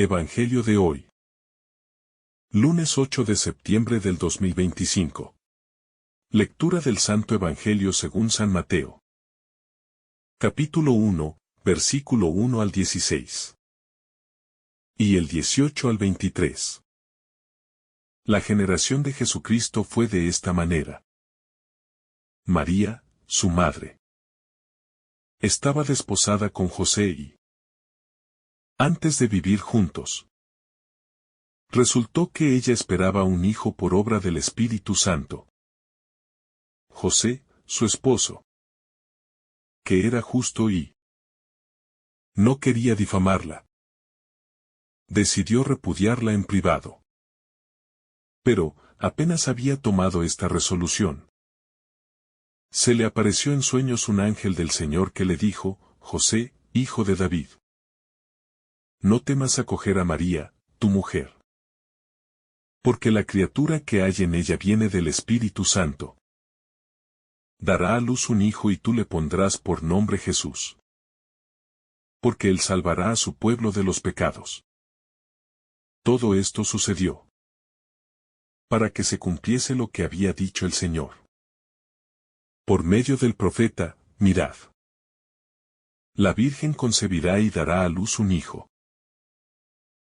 Evangelio de hoy. Lunes 8 de septiembre del 2025. Lectura del Santo Evangelio según San Mateo. Capítulo 1, versículo 1 al 16. Y el 18 al 23. La generación de Jesucristo fue de esta manera. María, su madre, estaba desposada con José y, antes de vivir juntos, resultó que ella esperaba un hijo por obra del Espíritu Santo. José, su esposo, que era justo y no quería difamarla, decidió repudiarla en privado. Pero, apenas había tomado esta resolución, se le apareció en sueños un ángel del Señor que le dijo: José, hijo de David, no temas acoger a María, tu mujer, porque la criatura que hay en ella viene del Espíritu Santo. Dará a luz un hijo y tú le pondrás por nombre Jesús, porque él salvará a su pueblo de los pecados. Todo esto sucedió para que se cumpliese lo que había dicho el Señor por medio del profeta: mirad, la Virgen concebirá y dará a luz un hijo,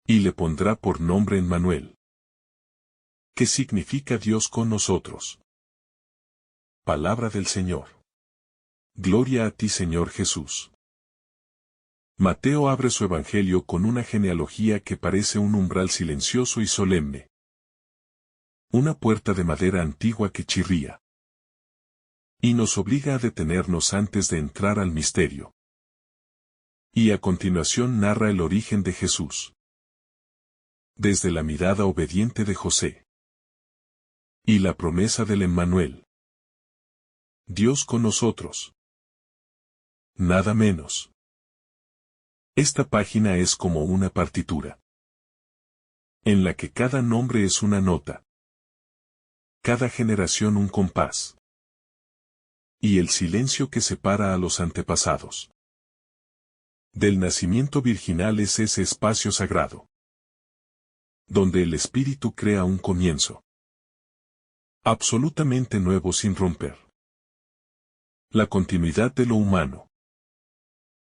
y le pondrá por nombre Emmanuel, que significa Dios con nosotros. Palabra del Señor. Gloria a ti, Señor Jesús. Mateo abre su evangelio con una genealogía que parece un umbral silencioso y solemne. Una puerta de madera antigua que chirría. Y nos obliga a detenernos antes de entrar al misterio. Y a continuación narra el origen de Jesús, desde la mirada obediente de José. Y la promesa del Emmanuel. Dios con nosotros. Nada menos. Esta página es como una partitura, en la que cada nombre es una nota, cada generación un compás, y el silencio que separa a los antepasados del nacimiento virginal es ese espacio sagrado, donde el Espíritu crea un comienzo absolutamente nuevo sin romper la continuidad de lo humano.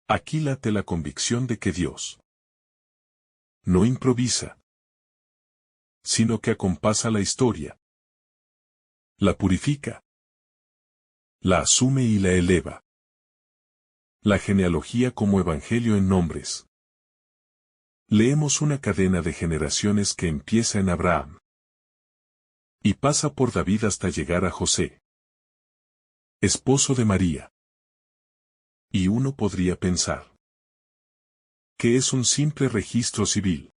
Aquí late la convicción de que Dios no improvisa, sino que acompasa la historia, la purifica, la asume y la eleva. La genealogía como evangelio en nombres. Leemos una cadena de generaciones que empieza en Abraham y pasa por David hasta llegar a José, esposo de María. Y uno podría pensar que es un simple registro civil.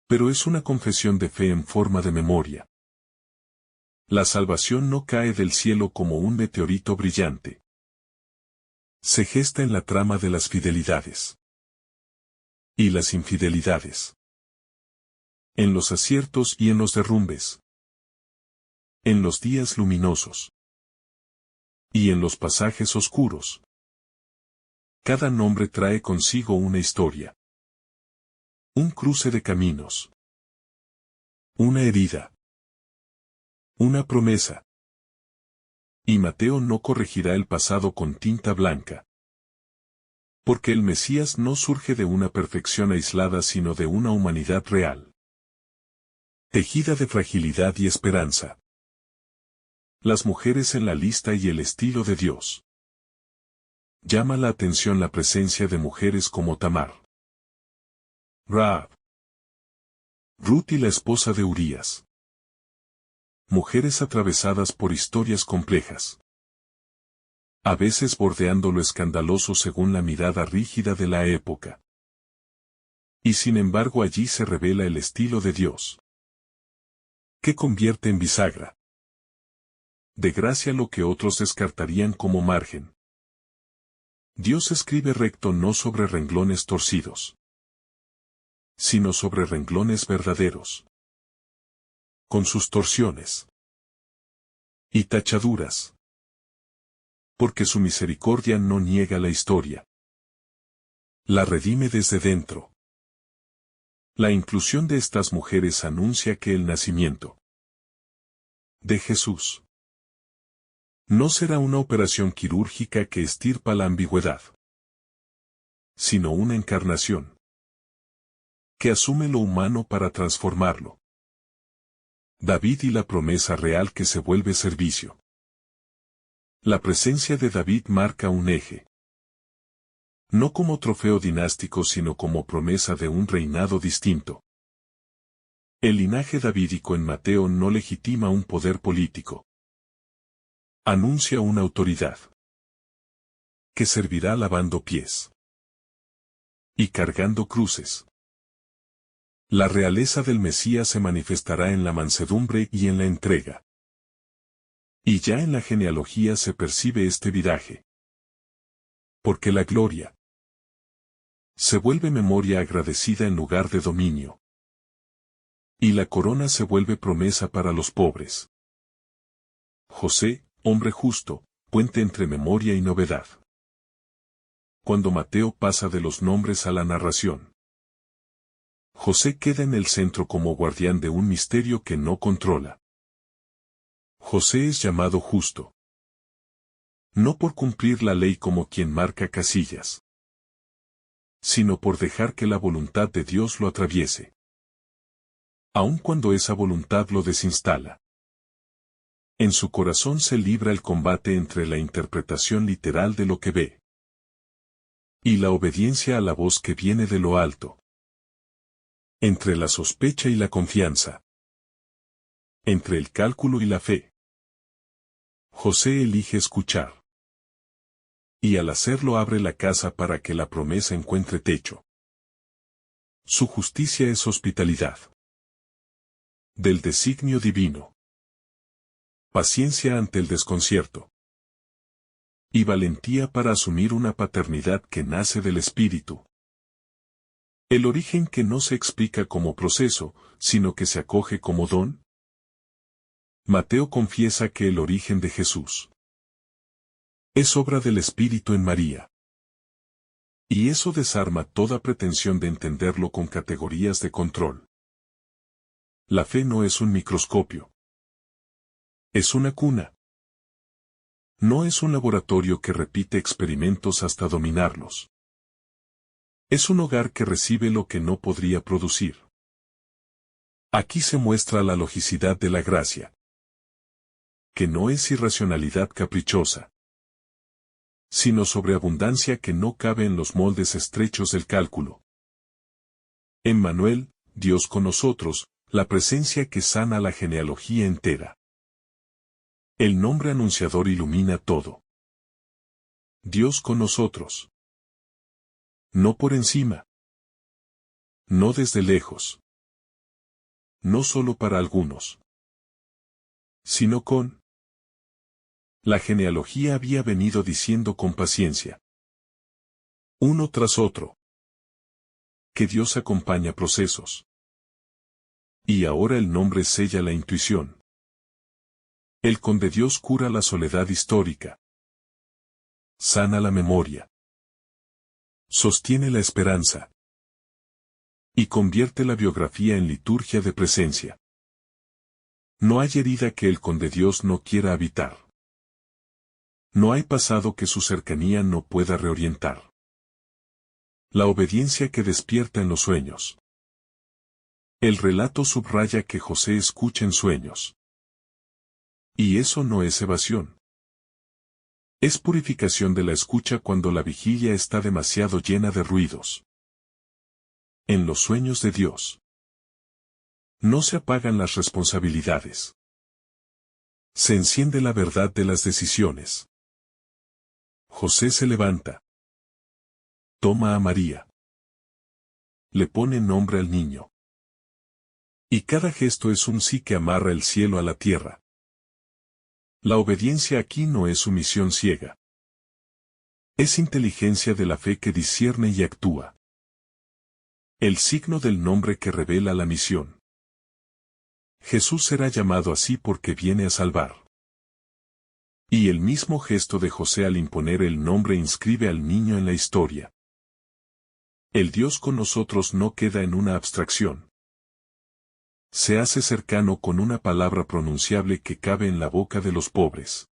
Pero es una confesión de fe en forma de memoria. La salvación no cae del cielo como un meteorito brillante. Se gesta en la trama de las fidelidades y las infidelidades, en los aciertos y en los derrumbes, en los días luminosos y en los pasajes oscuros. Cada nombre trae consigo una historia, un cruce de caminos, una herida, una promesa. Y Mateo no corregirá el pasado con tinta blanca, porque el Mesías no surge de una perfección aislada sino de una humanidad real, tejida de fragilidad y esperanza. Las mujeres en la lista y el estilo de Dios. Llama la atención la presencia de mujeres como Tamar, Rahab, Ruth y la esposa de Urías. Mujeres atravesadas por historias complejas, a veces bordeando lo escandaloso según la mirada rígida de la época. Y sin embargo allí se revela el estilo de Dios, que convierte en bisagra de gracia lo que otros descartarían como margen. Dios escribe recto no sobre renglones torcidos, sino sobre renglones verdaderos, con sus torsiones y tachaduras, porque su misericordia no niega la historia, la redime desde dentro. La inclusión de estas mujeres anuncia que el nacimiento de Jesús no será una operación quirúrgica que estirpa la ambigüedad, sino una encarnación que asume lo humano para transformarlo. David y la promesa real que se vuelve servicio. La presencia de David marca un eje. No como trofeo dinástico sino como promesa de un reinado distinto. El linaje davídico en Mateo no legitima un poder político. Anuncia una autoridad que servirá lavando pies y cargando cruces. La realeza del Mesías se manifestará en la mansedumbre y en la entrega. Y ya en la genealogía se percibe este viraje. Porque la gloria se vuelve memoria agradecida en lugar de dominio. Y la corona se vuelve promesa para los pobres. José, hombre justo, puente entre memoria y novedad. Cuando Mateo pasa de los nombres a la narración, José queda en el centro como guardián de un misterio que no controla. José es llamado justo. No por cumplir la ley como quien marca casillas, sino por dejar que la voluntad de Dios lo atraviese. Aun cuando esa voluntad lo desinstala. En su corazón se libra el combate entre la interpretación literal de lo que ve y la obediencia a la voz que viene de lo alto. Entre la sospecha y la confianza. Entre el cálculo y la fe. José elige escuchar. Y al hacerlo abre la casa para que la promesa encuentre techo. Su justicia es hospitalidad. Del designio divino. Paciencia ante el desconcierto. Y valentía para asumir una paternidad que nace del Espíritu. El origen que no se explica como proceso, sino que se acoge como don. Mateo confiesa que el origen de Jesús es obra del Espíritu en María. Y eso desarma toda pretensión de entenderlo con categorías de control. La fe no es un microscopio. Es una cuna. No es un laboratorio que repite experimentos hasta dominarlos. Es un hogar que recibe lo que no podría producir. Aquí se muestra la logicidad de la gracia, que no es irracionalidad caprichosa, sino sobreabundancia que no cabe en los moldes estrechos del cálculo. Emmanuel, Dios con nosotros, la presencia que sana la genealogía entera. El nombre anunciador ilumina todo. Dios con nosotros. No por encima. No desde lejos. No solo para algunos. Sino con. La genealogía había venido diciendo con paciencia. Uno tras otro. Que Dios acompaña procesos. Y ahora el nombre sella la intuición. El con de Dios cura la soledad histórica. Sana la memoria. Sostiene la esperanza. Y convierte la biografía en liturgia de presencia. No hay herida que el con de Dios no quiera habitar. No hay pasado que su cercanía no pueda reorientar. La obediencia que despierta en los sueños. El relato subraya que José escucha en sueños. Y eso no es evasión. Es purificación de la escucha cuando la vigilia está demasiado llena de ruidos. En los sueños de Dios. No se apagan las responsabilidades. Se enciende la verdad de las decisiones. José se levanta. Toma a María. Le pone nombre al niño. Y cada gesto es un sí que amarra el cielo a la tierra. La obediencia aquí no es sumisión ciega. Es inteligencia de la fe que discierne y actúa. El signo del nombre que revela la misión. Jesús será llamado así porque viene a salvar. Y el mismo gesto de José al imponer el nombre inscribe al niño en la historia. El Dios con nosotros no queda en una abstracción. Se hace cercano con una palabra pronunciable que cabe en la boca de los pobres.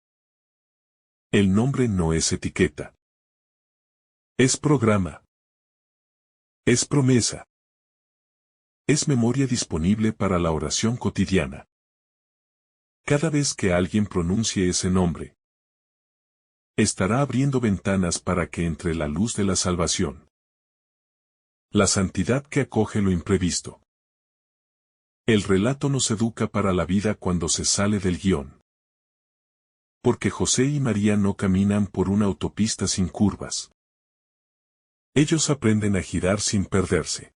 El nombre no es etiqueta. Es programa. Es promesa. Es memoria disponible para la oración cotidiana. Cada vez que alguien pronuncie ese nombre, estará abriendo ventanas para que entre la luz de la salvación. La santidad que acoge lo imprevisto. El relato nos educa para la vida cuando se sale del guión. Porque José y María no caminan por una autopista sin curvas. Ellos aprenden a girar sin perderse.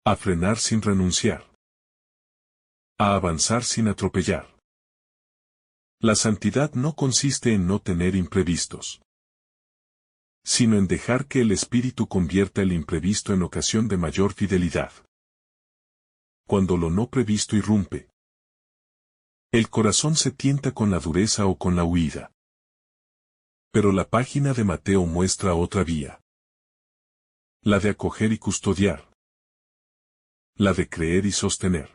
A frenar sin renunciar. A avanzar sin atropellar. La santidad no consiste en no tener imprevistos, sino en dejar que el Espíritu convierta el imprevisto en ocasión de mayor fidelidad. Cuando lo no previsto irrumpe, el corazón se tienta con la dureza o con la huida. Pero la página de Mateo muestra otra vía. La de acoger y custodiar. La de creer y sostener.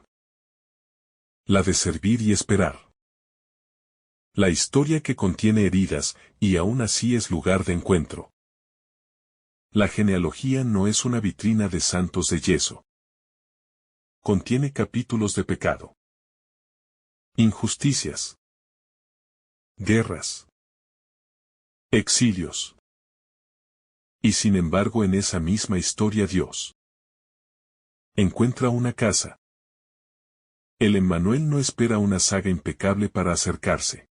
La de servir y esperar. La historia que contiene heridas, y aún así es lugar de encuentro. La genealogía no es una vitrina de santos de yeso. Contiene capítulos de pecado. Injusticias. Guerras. Exilios. Y sin embargo en esa misma historia Dios encuentra una casa. El Emmanuel no espera una saga impecable para acercarse.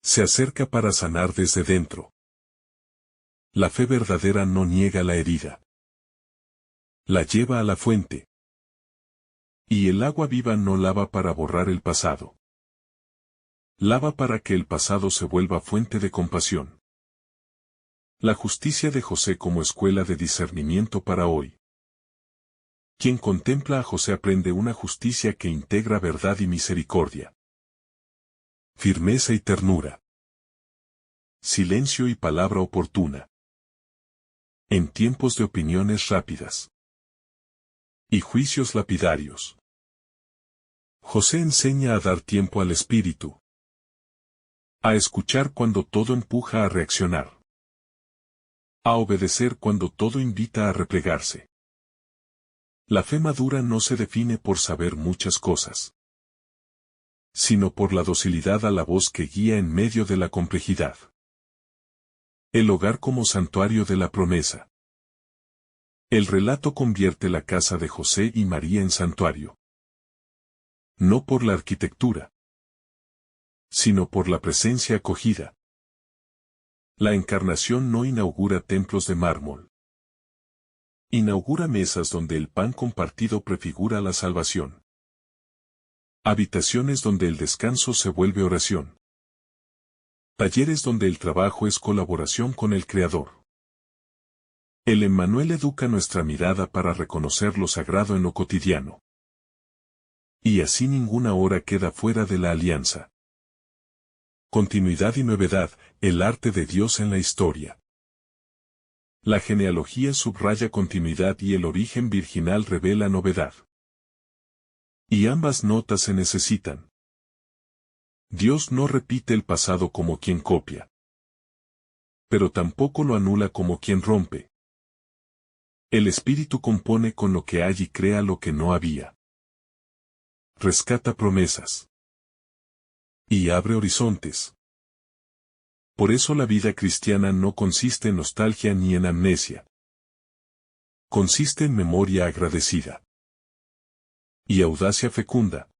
Se acerca para sanar desde dentro. La fe verdadera no niega la herida. La lleva a la fuente. Y el agua viva no lava para borrar el pasado. Lava para que el pasado se vuelva fuente de compasión. La justicia de José como escuela de discernimiento para hoy. Quien contempla a José aprende una justicia que integra verdad y misericordia. Firmeza y ternura. Silencio y palabra oportuna. En tiempos de opiniones rápidas. Y juicios lapidarios. José enseña a dar tiempo al espíritu. A escuchar cuando todo empuja a reaccionar. A obedecer cuando todo invita a replegarse. La fe madura no se define por saber muchas cosas, sino por la docilidad a la voz que guía en medio de la complejidad. El hogar como santuario de la promesa. El relato convierte la casa de José y María en santuario. No por la arquitectura, sino por la presencia acogida. La encarnación no inaugura templos de mármol. Inaugura mesas donde el pan compartido prefigura la salvación. Habitaciones donde el descanso se vuelve oración. Talleres donde el trabajo es colaboración con el Creador. El Emmanuel educa nuestra mirada para reconocer lo sagrado en lo cotidiano. Y así ninguna hora queda fuera de la alianza. Continuidad y novedad, el arte de Dios en la historia. La genealogía subraya continuidad y el origen virginal revela novedad. Y ambas notas se necesitan. Dios no repite el pasado como quien copia. Pero tampoco lo anula como quien rompe. El Espíritu compone con lo que hay y crea lo que no había. Rescata promesas. Y abre horizontes. Por eso la vida cristiana no consiste en nostalgia ni en amnesia. Consiste en memoria agradecida. Y audacia fecunda.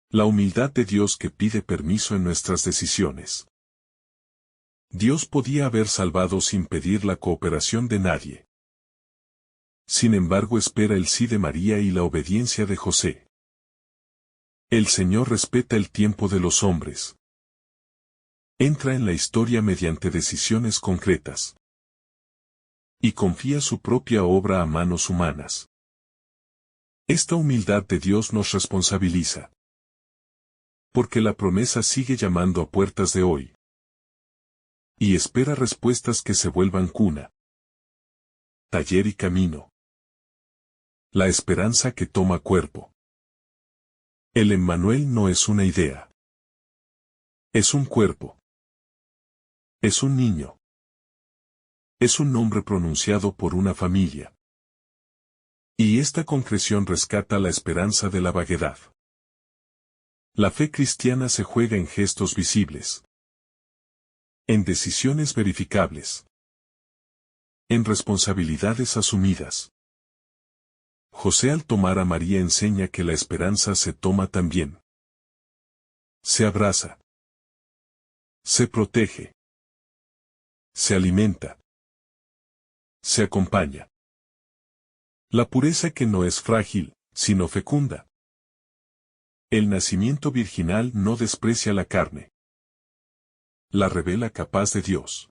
La humildad de Dios que pide permiso en nuestras decisiones. Dios podía haber salvado sin pedir la cooperación de nadie. Sin embargo espera el sí de María y la obediencia de José. El Señor respeta el tiempo de los hombres. Entra en la historia mediante decisiones concretas. Y confía su propia obra a manos humanas. Esta humildad de Dios nos responsabiliza. Porque la promesa sigue llamando a puertas de hoy. Y espera respuestas que se vuelvan cuna. taller y camino. La esperanza que toma cuerpo. El Emmanuel no es una idea. Es un cuerpo. Es un niño. Es un nombre pronunciado por una familia. Y esta concreción rescata la esperanza de la vaguedad. La fe cristiana se juega en gestos visibles. En decisiones verificables. En responsabilidades asumidas. José al tomar a María enseña que la esperanza se toma también. Se abraza. Se protege. Se alimenta. Se acompaña. La pureza que no es frágil, sino fecunda. El nacimiento virginal no desprecia la carne. La revela capaz de Dios.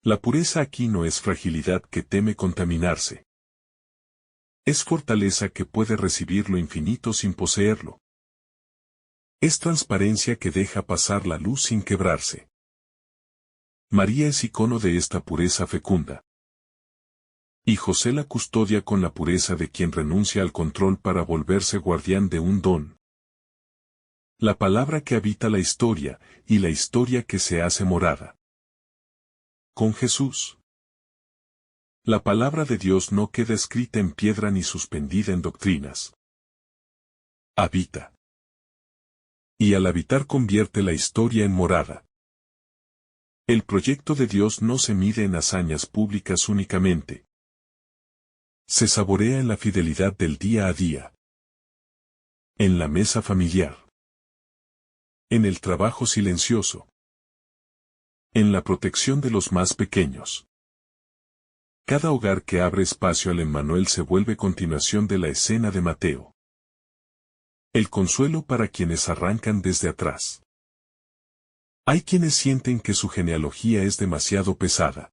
La pureza aquí no es fragilidad que teme contaminarse. Es fortaleza que puede recibir lo infinito sin poseerlo. Es transparencia que deja pasar la luz sin quebrarse. María es icono de esta pureza fecunda. Y José la custodia con la pureza de quien renuncia al control para volverse guardián de un don. La palabra que habita la historia, y la historia que se hace morada. Con Jesús. La palabra de Dios no queda escrita en piedra ni suspendida en doctrinas. Habita. Y al habitar convierte la historia en morada. El proyecto de Dios no se mide en hazañas públicas únicamente. Se saborea en la fidelidad del día a día. En la mesa familiar. En el trabajo silencioso. En la protección de los más pequeños. Cada hogar que abre espacio al Emmanuel se vuelve continuación de la escena de Mateo. El consuelo para quienes arrancan desde atrás. Hay quienes sienten que su genealogía es demasiado pesada.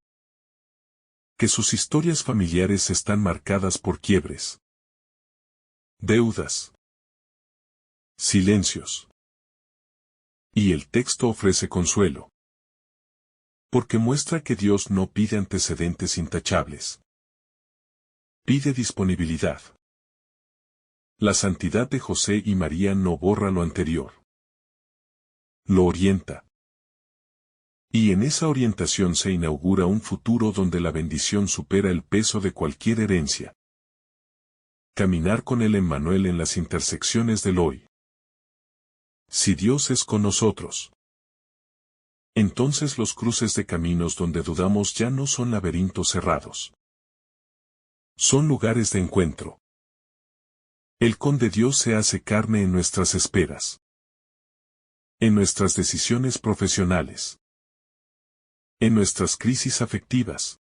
Que sus historias familiares están marcadas por quiebres. Deudas. Silencios. Y el texto ofrece consuelo. Porque muestra que Dios no pide antecedentes intachables. Pide disponibilidad. La santidad de José y María no borra lo anterior. Lo orienta. Y en esa orientación se inaugura un futuro donde la bendición supera el peso de cualquier herencia. Caminar con el Emmanuel en las intersecciones del hoy. Si Dios es con nosotros. Entonces los cruces de caminos donde dudamos ya no son laberintos cerrados. Son lugares de encuentro. El con de Dios se hace carne en nuestras esperas. En nuestras decisiones profesionales. En nuestras crisis afectivas.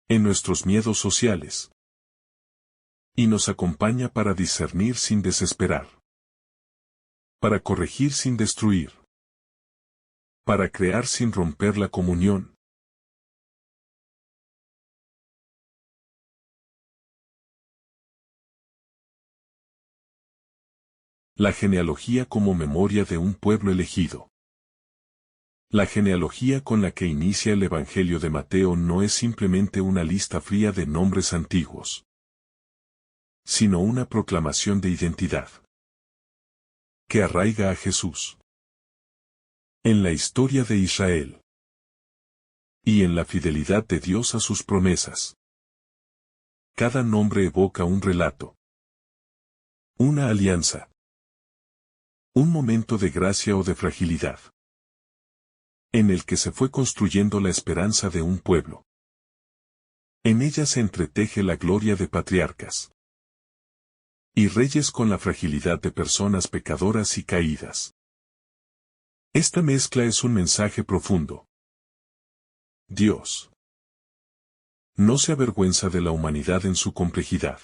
En nuestros miedos sociales. Y nos acompaña para discernir sin desesperar. Para corregir sin destruir. Para crear sin romper la comunión. La genealogía como memoria de un pueblo elegido. La genealogía con la que inicia el Evangelio de Mateo no es simplemente una lista fría de nombres antiguos, sino una proclamación de identidad que arraiga a Jesús en la historia de Israel y en la fidelidad de Dios a sus promesas. Cada nombre evoca un relato, una alianza, un momento de gracia o de fragilidad, en el que se fue construyendo la esperanza de un pueblo. En ella se entreteje la gloria de patriarcas y reyes con la fragilidad de personas pecadoras y caídas. Esta mezcla es un mensaje profundo. Dios no se avergüenza de la humanidad en su complejidad.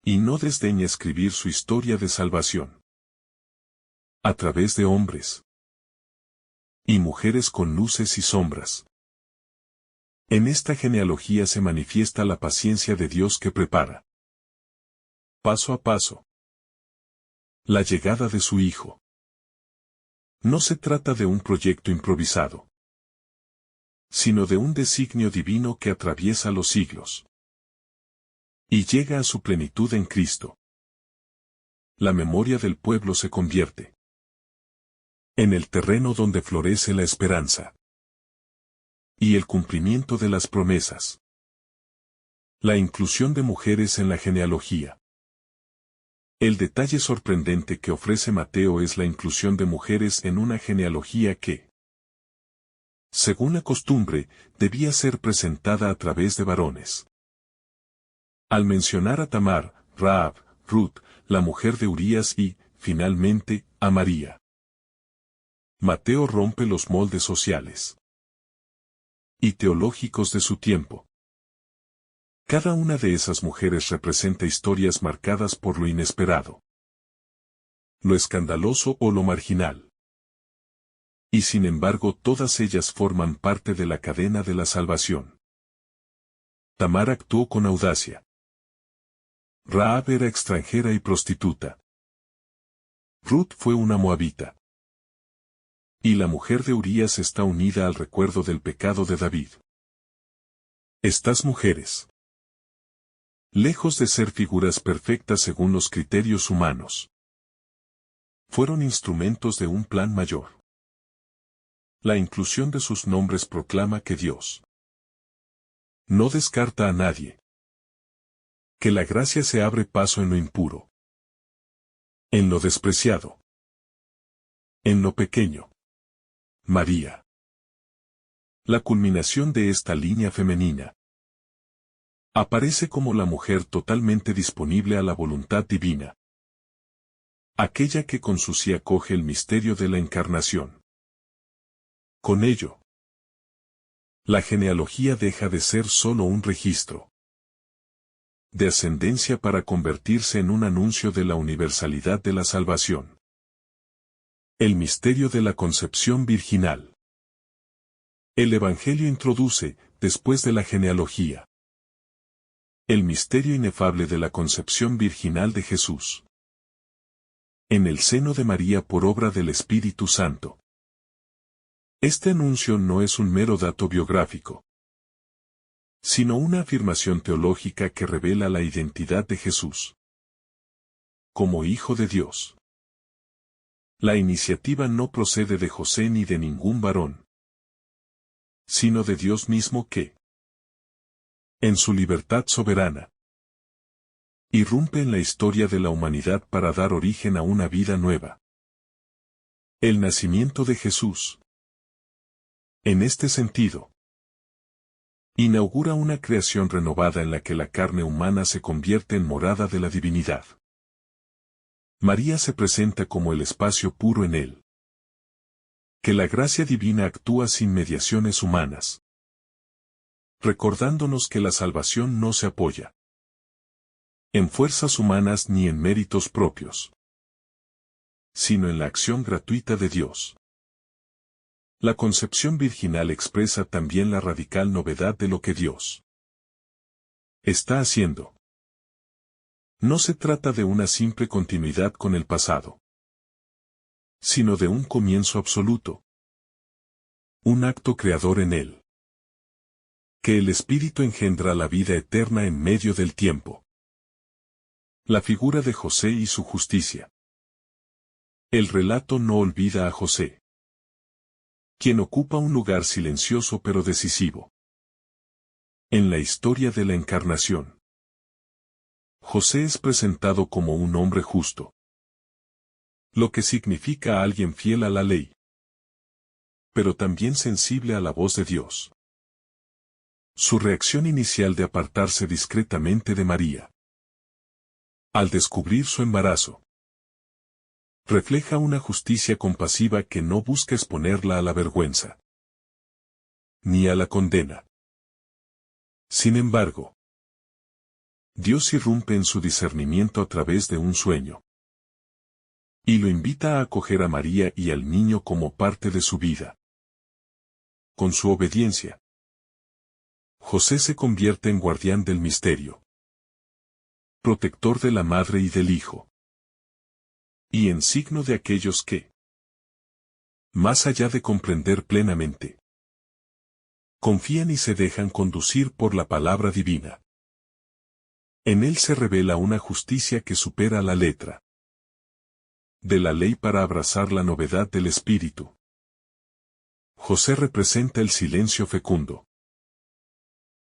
Y no desdeña escribir su historia de salvación. A través de hombres y mujeres con luces y sombras. En esta genealogía se manifiesta la paciencia de Dios que prepara, paso a paso, la llegada de su Hijo. No se trata de un proyecto improvisado. sino de un designio divino que atraviesa los siglos y llega a su plenitud en Cristo. La memoria del pueblo se convierte en el terreno donde florece la esperanza y el cumplimiento de las promesas. La inclusión de mujeres en la genealogía. El detalle sorprendente que ofrece Mateo es la inclusión de mujeres en una genealogía que, según la costumbre, debía ser presentada a través de varones. Al mencionar a Tamar, Rahab, Ruth, la mujer de Urías y, finalmente, a María, Mateo rompe los moldes sociales y teológicos de su tiempo. Cada una de esas mujeres representa historias marcadas por lo inesperado, lo escandaloso o lo marginal. Y sin embargo todas ellas forman parte de la cadena de la salvación. Tamar actuó con audacia. Rahab era extranjera y prostituta. Ruth fue una moabita. Y la mujer de Urías está unida al recuerdo del pecado de David. Estas mujeres, lejos de ser figuras perfectas según los criterios humanos, fueron instrumentos de un plan mayor. La inclusión de sus nombres proclama que Dios no descarta a nadie. Que la gracia se abre paso en lo impuro, en lo despreciado, en lo pequeño. María. La culminación de esta línea femenina aparece como la mujer totalmente disponible a la voluntad divina. Aquella que con su sí acoge el misterio de la encarnación. Con ello, la genealogía deja de ser solo un registro de ascendencia para convertirse en un anuncio de la universalidad de la salvación. El misterio de la concepción virginal. El Evangelio introduce, después de la genealogía, el misterio inefable de la concepción virginal de Jesús. En el seno de María por obra del Espíritu Santo. Este anuncio no es un mero dato biográfico, sino una afirmación teológica que revela la identidad de Jesús como Hijo de Dios. La iniciativa no procede de José ni de ningún varón, sino de Dios mismo que, en su libertad soberana, irrumpe en la historia de la humanidad para dar origen a una vida nueva. El nacimiento de Jesús, en este sentido, inaugura una creación renovada en la que la carne humana se convierte en morada de la divinidad. María se presenta como el espacio puro en él. Que la gracia divina actúa sin mediaciones humanas, recordándonos que la salvación no se apoya en fuerzas humanas ni en méritos propios, sino en la acción gratuita de Dios. La concepción virginal expresa también la radical novedad de lo que Dios está haciendo. No se trata de una simple continuidad con el pasado, sino de un comienzo absoluto. Un acto creador en él. Que el Espíritu engendra la vida eterna en medio del tiempo. La figura de José y su justicia. El relato no olvida a José, quien ocupa un lugar silencioso pero decisivo en la historia de la encarnación. José es presentado como un hombre justo, lo que significa alguien fiel a la ley, pero también sensible a la voz de Dios. Su reacción inicial de apartarse discretamente de María, al descubrir su embarazo, refleja una justicia compasiva que no busca exponerla a la vergüenza, ni a la condena. Sin embargo, Dios irrumpe en su discernimiento a través de un sueño, y lo invita a acoger a María y al niño como parte de su vida. Con su obediencia, José se convierte en guardián del misterio, protector de la madre y del hijo, y en signo de aquellos que, más allá de comprender plenamente Confían y se dejan conducir por la palabra divina. En él se revela una justicia que supera la letra de la ley para abrazar la novedad del espíritu. José representa el silencio fecundo,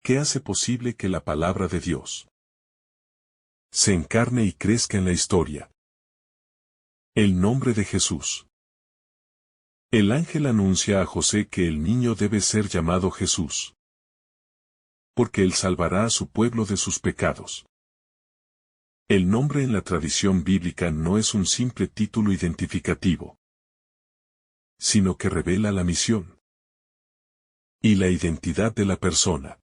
que hace posible que la palabra de Dios se encarne y crezca en la historia. El nombre de Jesús. El ángel anuncia a José que el niño debe ser llamado Jesús, porque él salvará a su pueblo de sus pecados. El nombre en la tradición bíblica no es un simple título identificativo, sino que revela la misión y la identidad de la persona.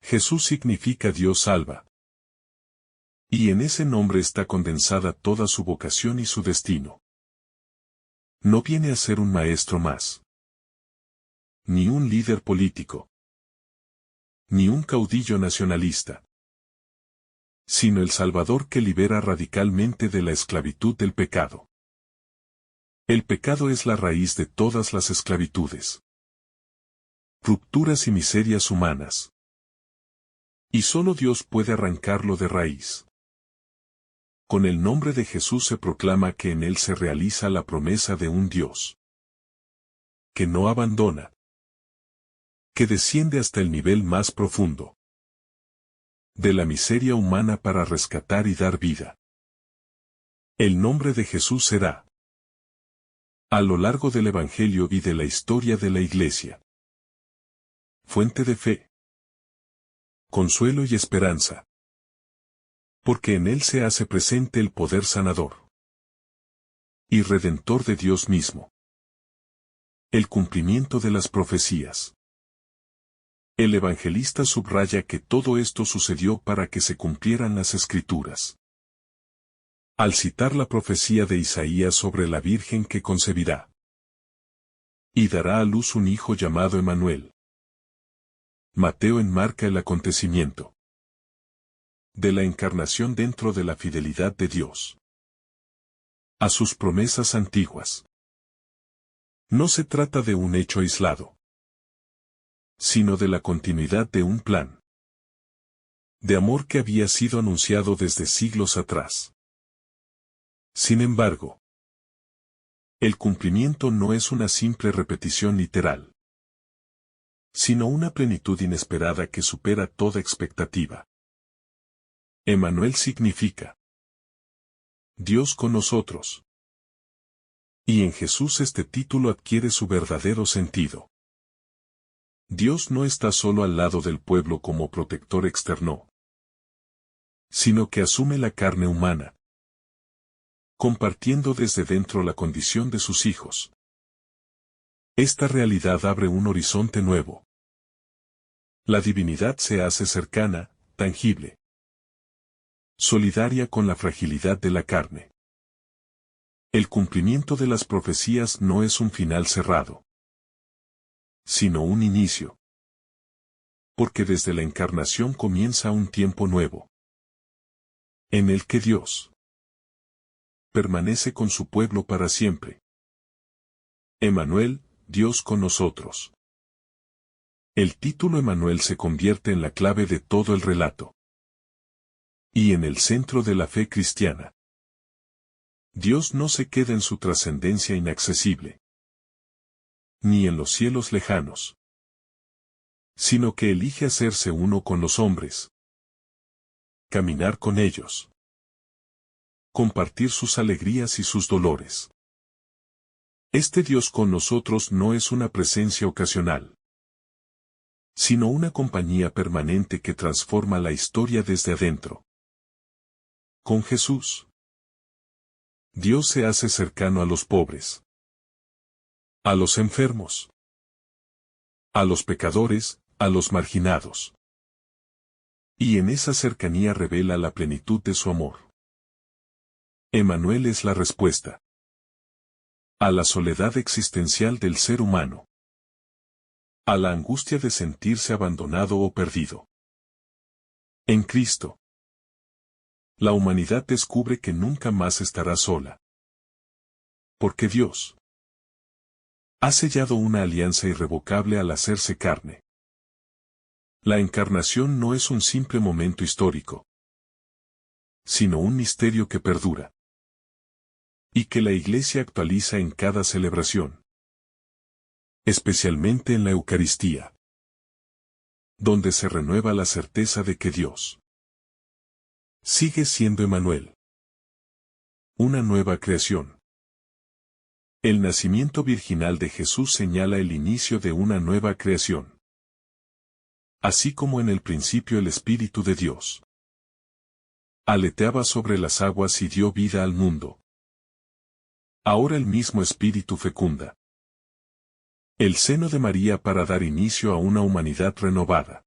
Jesús significa Dios salva, y en ese nombre está condensada toda su vocación y su destino. No viene a ser un maestro más, ni un líder político, ni un caudillo nacionalista, sino el Salvador que libera radicalmente de la esclavitud del pecado. El pecado es la raíz de todas las esclavitudes, rupturas y miserias humanas. Y solo Dios puede arrancarlo de raíz. Con el nombre de Jesús se proclama que en él se realiza la promesa de un Dios que no abandona, que desciende hasta el nivel más profundo de la miseria humana para rescatar y dar vida. El nombre de Jesús será, a lo largo del Evangelio y de la historia de la Iglesia, fuente de fe, consuelo y esperanza, porque en él se hace presente el poder sanador y redentor de Dios mismo. El cumplimiento de las profecías. El evangelista subraya que todo esto sucedió para que se cumplieran las Escrituras. Al citar la profecía de Isaías sobre la Virgen que concebirá y dará a luz un hijo llamado Emmanuel, Mateo enmarca el acontecimiento de la encarnación dentro de la fidelidad de Dios a sus promesas antiguas. No se trata de un hecho aislado, sino de la continuidad de un plan de amor que había sido anunciado desde siglos atrás. Sin embargo, el cumplimiento no es una simple repetición literal, sino una plenitud inesperada que supera toda expectativa. Emmanuel significa Dios con nosotros. Y en Jesús este título adquiere su verdadero sentido. Dios no está solo al lado del pueblo como protector externo, sino que asume la carne humana, compartiendo desde dentro la condición de sus hijos. Esta realidad abre un horizonte nuevo. La divinidad se hace cercana, tangible, solidaria con la fragilidad de la carne. El cumplimiento de las profecías no es un final cerrado, sino un inicio. Porque desde la encarnación comienza un tiempo nuevo, en el que Dios permanece con su pueblo para siempre. Emmanuel, Dios con nosotros. El título Emmanuel se convierte en la clave de todo el relato y en el centro de la fe cristiana. Dios no se queda en su trascendencia inaccesible, ni en los cielos lejanos, sino que elige hacerse uno con los hombres, caminar con ellos, compartir sus alegrías y sus dolores. Este Dios con nosotros no es una presencia ocasional, sino una compañía permanente que transforma la historia desde adentro. Con Jesús, Dios se hace cercano a los pobres, a los enfermos, a los pecadores, a los marginados. Y en esa cercanía revela la plenitud de su amor. Emmanuel es la respuesta a la soledad existencial del ser humano, a la angustia de sentirse abandonado o perdido. En Cristo, la humanidad descubre que nunca más estará sola. Porque Dios Ha sellado una alianza irrevocable al hacerse carne. La encarnación no es un simple momento histórico, sino un misterio que perdura y que la Iglesia actualiza en cada celebración, especialmente en la Eucaristía, donde se renueva la certeza de que Dios sigue siendo Emmanuel, una nueva creación. El nacimiento virginal de Jesús señala el inicio de una nueva creación, así como en el principio el Espíritu de Dios aleteaba sobre las aguas y dio vida al mundo. Ahora el mismo Espíritu fecunda el seno de María para dar inicio a una humanidad renovada.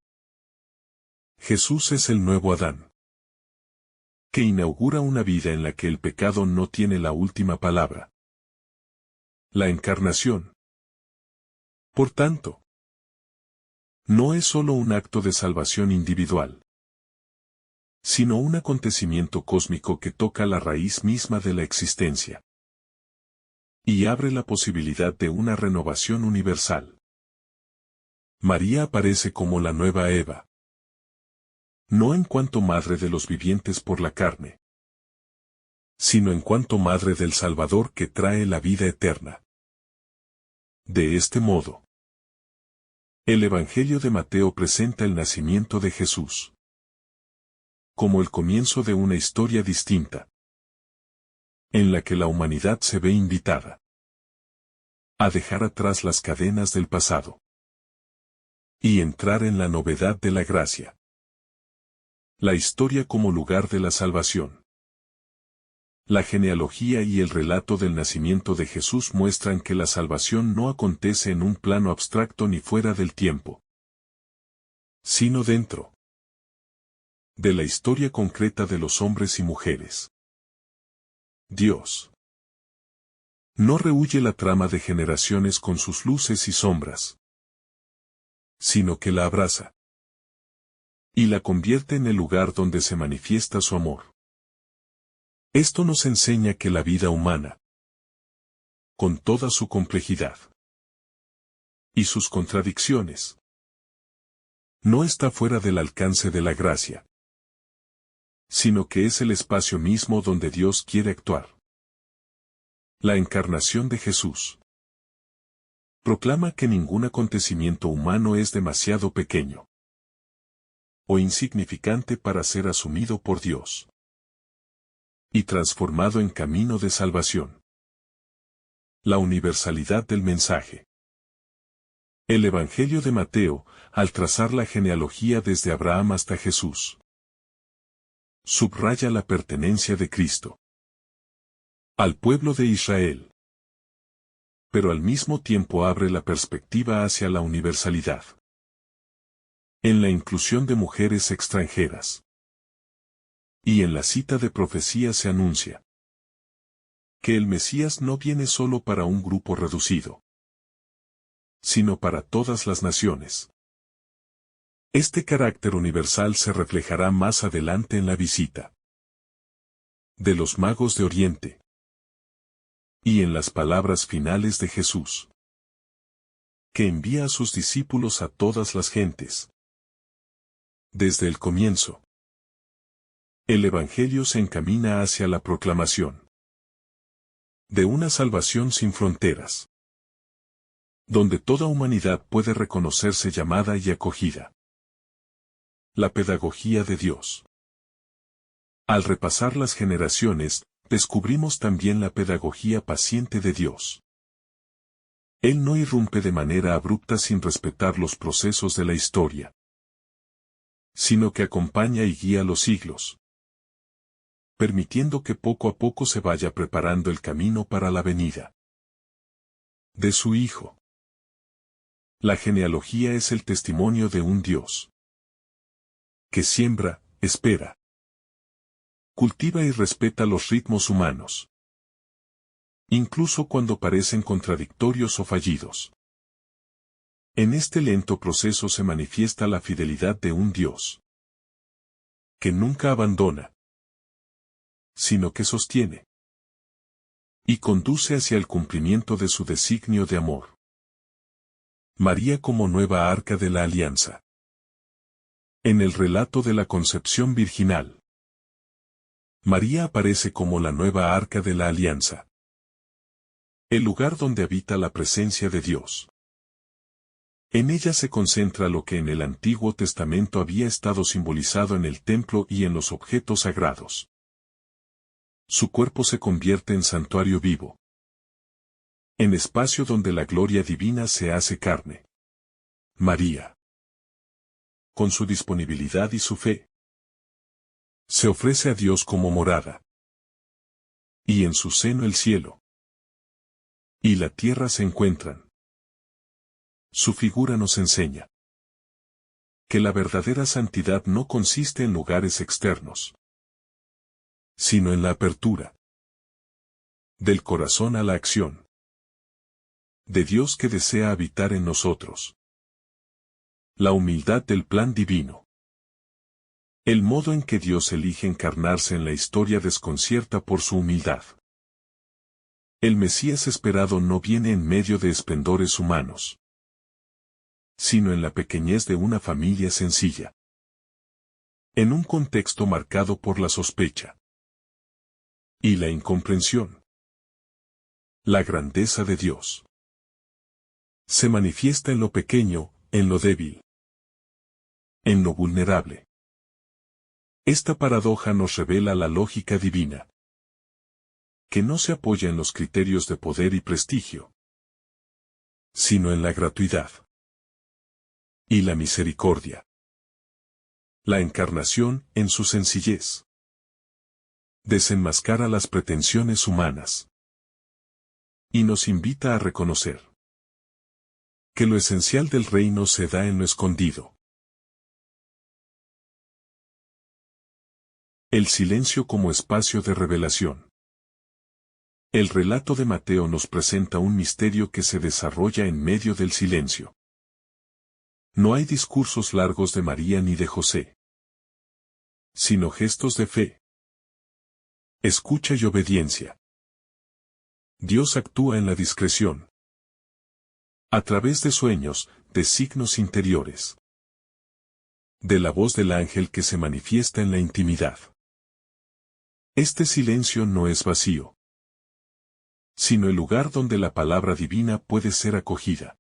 Jesús es el nuevo Adán, que inaugura una vida en la que el pecado no tiene la última palabra. La encarnación, por tanto, no es solo un acto de salvación individual, sino un acontecimiento cósmico que toca la raíz misma de la existencia y abre la posibilidad de una renovación universal. María aparece como la nueva Eva, no en cuanto madre de los vivientes por la carne, sino en cuanto madre del Salvador que trae la vida eterna. De este modo, el Evangelio de Mateo presenta el nacimiento de Jesús como el comienzo de una historia distinta, en la que la humanidad se ve invitada a dejar atrás las cadenas del pasado y entrar en la novedad de la gracia. La historia como lugar de la salvación. La genealogía y el relato del nacimiento de Jesús muestran que la salvación no acontece en un plano abstracto ni fuera del tiempo, sino dentro de la historia concreta de los hombres y mujeres. Dios no rehúye la trama de generaciones con sus luces y sombras, sino que la abraza y la convierte en el lugar donde se manifiesta su amor. Esto nos enseña que la vida humana, con toda su complejidad y sus contradicciones, no está fuera del alcance de la gracia, sino que es el espacio mismo donde Dios quiere actuar. La encarnación de Jesús proclama que ningún acontecimiento humano es demasiado pequeño o insignificante para ser asumido por Dios y transformado en camino de salvación. La universalidad del mensaje. El Evangelio de Mateo, al trazar la genealogía desde Abraham hasta Jesús, subraya la pertenencia de Cristo al pueblo de Israel, pero al mismo tiempo abre la perspectiva hacia la universalidad. En la inclusión de mujeres extranjeras y en la cita de profecía se anuncia que el Mesías no viene solo para un grupo reducido, sino para todas las naciones. Este carácter universal se reflejará más adelante en la visita de los magos de Oriente y en las palabras finales de Jesús, que envía a sus discípulos a todas las gentes. Desde el comienzo, el Evangelio se encamina hacia la proclamación de una salvación sin fronteras, donde toda humanidad puede reconocerse llamada y acogida. La pedagogía de Dios. Al repasar las generaciones, descubrimos también la pedagogía paciente de Dios. Él no irrumpe de manera abrupta sin respetar los procesos de la historia, sino que acompaña y guía los siglos, permitiendo que poco a poco se vaya preparando el camino para la venida de su Hijo. La genealogía es el testimonio de un Dios que siembra, espera, cultiva y respeta los ritmos humanos, incluso cuando parecen contradictorios o fallidos. En este lento proceso se manifiesta la fidelidad de un Dios que nunca abandona, sino que sostiene y conduce hacia el cumplimiento de su designio de amor. María como nueva arca de la alianza. En el relato de la concepción virginal, María aparece como la nueva arca de la alianza. El lugar donde habita la presencia de Dios. En ella se concentra lo que en el Antiguo Testamento había estado simbolizado en el templo y en los objetos sagrados. Su cuerpo se convierte en santuario vivo. En espacio donde la gloria divina se hace carne. María, con su disponibilidad y su fe, se ofrece a Dios como morada. Y en su seno el cielo y la tierra se encuentran. Su figura nos enseña que la verdadera santidad no consiste en lugares externos, sino en la apertura del corazón a la acción de Dios que desea habitar en nosotros. La humildad del plan divino. El modo en que Dios elige encarnarse en la historia desconcierta por su humildad. El Mesías esperado no viene en medio de esplendores humanos, sino en la pequeñez de una familia sencilla. En un contexto marcado por la sospecha y la incomprensión. La grandeza de Dios se manifiesta en lo pequeño, en lo débil, en lo vulnerable. Esta paradoja nos revela la lógica divina, que no se apoya en los criterios de poder y prestigio, sino en la gratuidad y la misericordia. La encarnación, en su sencillez, desenmascara las pretensiones humanas y nos invita a reconocer que lo esencial del reino se da en lo escondido. El silencio como espacio de revelación. El relato de Mateo nos presenta un misterio que se desarrolla en medio del silencio. No hay discursos largos de María ni de José, sino gestos de fe, escucha y obediencia. Dios actúa en la discreción, a través de sueños, de signos interiores, de la voz del ángel que se manifiesta en la intimidad. Este silencio no es vacío, sino el lugar donde la palabra divina puede ser acogida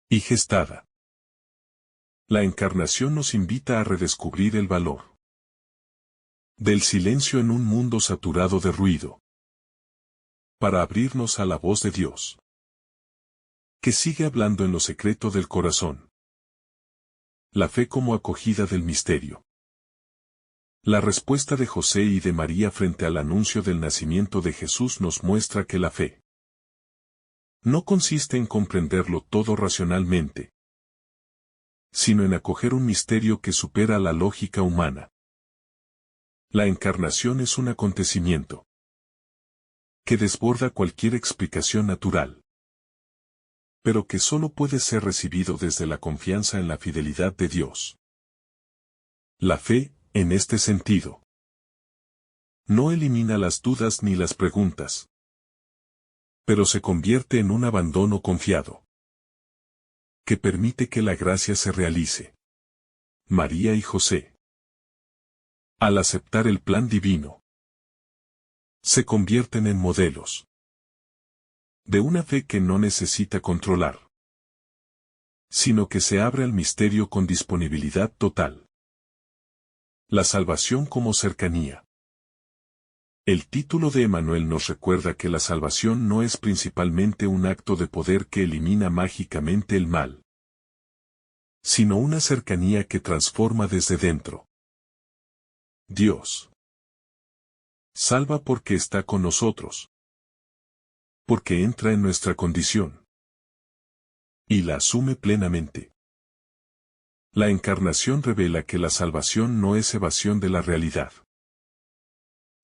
y gestada. La encarnación nos invita a redescubrir el valor del silencio en un mundo saturado de ruido, para abrirnos a la voz de Dios, que sigue hablando en lo secreto del corazón. La fe como acogida del misterio. La respuesta de José y de María frente al anuncio del nacimiento de Jesús nos muestra que la fe no consiste en comprenderlo todo racionalmente, sino en acoger un misterio que supera la lógica humana. La encarnación es un acontecimiento que desborda cualquier explicación natural, pero que solo puede ser recibido desde la confianza en la fidelidad de Dios. La fe, en este sentido, no elimina las dudas ni las preguntas, pero se convierte en un abandono confiado, que permite que la gracia se realice. María y José, al aceptar el plan divino, se convierten en modelos de una fe que no necesita controlar, sino que se abre al misterio con disponibilidad total. La salvación como cercanía. El título de Emanuel nos recuerda que la salvación no es principalmente un acto de poder que elimina mágicamente el mal, sino una cercanía que transforma desde dentro. Dios salva porque está con nosotros, porque entra en nuestra condición y la asume plenamente. La encarnación revela que la salvación no es evasión de la realidad,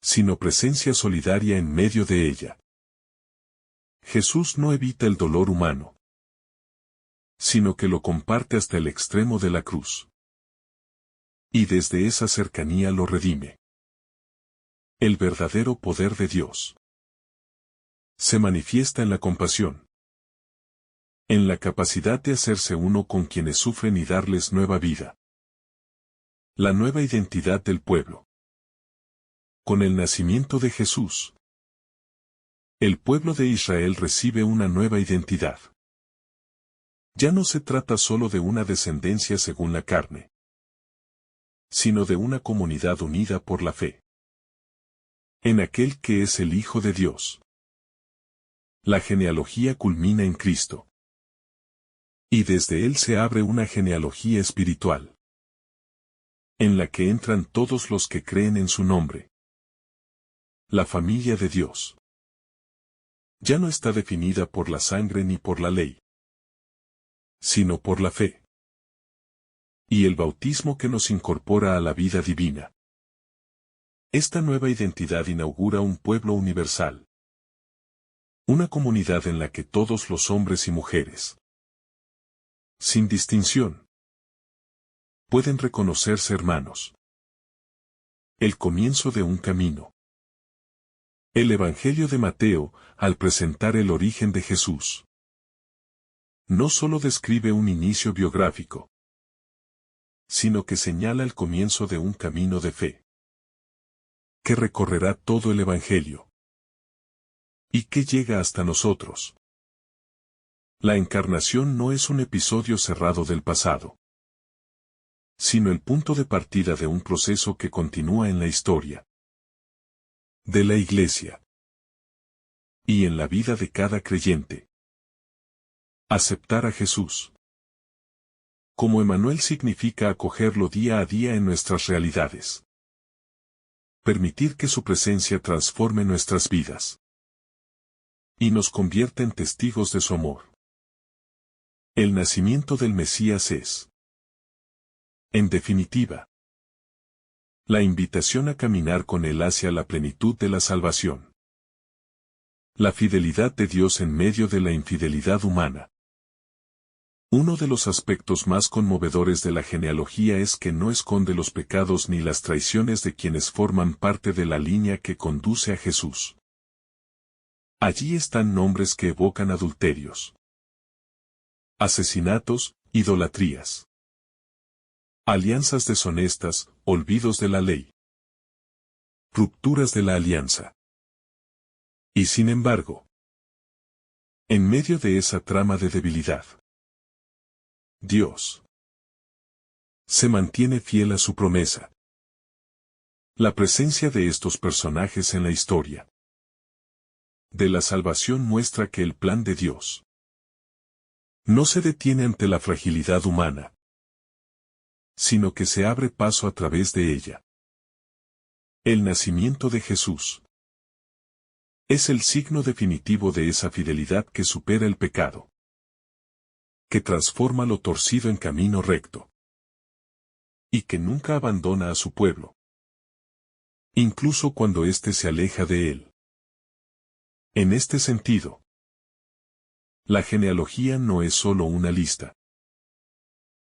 sino presencia solidaria en medio de ella. Jesús no evita el dolor humano, sino que lo comparte hasta el extremo de la cruz. Y desde esa cercanía lo redime. El verdadero poder de Dios se manifiesta en la compasión. En la capacidad de hacerse uno con quienes sufren y darles nueva vida. La nueva identidad del pueblo. Con el nacimiento de Jesús, el pueblo de Israel recibe una nueva identidad. Ya no se trata solo de una descendencia según la carne, sino de una comunidad unida por la fe en aquel que es el Hijo de Dios. La genealogía culmina en Cristo. Y desde él se abre una genealogía espiritual, en la que entran todos los que creen en su nombre. La familia de Dios ya no está definida por la sangre ni por la ley, sino por la fe y el bautismo que nos incorpora a la vida divina. Esta nueva identidad inaugura un pueblo universal, una comunidad en la que todos los hombres y mujeres, sin distinción, pueden reconocerse hermanos. El comienzo de un camino. El Evangelio de Mateo, al presentar el origen de Jesús, no solo describe un inicio biográfico, sino que señala el comienzo de un camino de fe, que recorrerá todo el Evangelio, y que llega hasta nosotros. La encarnación no es un episodio cerrado del pasado, sino el punto de partida de un proceso que continúa en la historia de la Iglesia y en la vida de cada creyente. Aceptar a Jesús como Emmanuel significa acogerlo día a día en nuestras realidades. Permitir que su presencia transforme nuestras vidas y nos convierta en testigos de su amor. El nacimiento del Mesías es, en definitiva, la invitación a caminar con él hacia la plenitud de la salvación. La fidelidad de Dios en medio de la infidelidad humana. Uno de los aspectos más conmovedores de la genealogía es que no esconde los pecados ni las traiciones de quienes forman parte de la línea que conduce a Jesús. Allí están nombres que evocan adulterios, asesinatos, idolatrías, alianzas deshonestas, olvidos de la ley, rupturas de la alianza. Y sin embargo, en medio de esa trama de debilidad, Dios se mantiene fiel a su promesa. La presencia de estos personajes en la historia de la salvación muestra que el plan de Dios no se detiene ante la fragilidad humana, sino que se abre paso a través de ella. El nacimiento de Jesús es el signo definitivo de esa fidelidad que supera el pecado, que transforma lo torcido en camino recto, y que nunca abandona a su pueblo, incluso cuando éste se aleja de él. En este sentido, la genealogía no es solo una lista,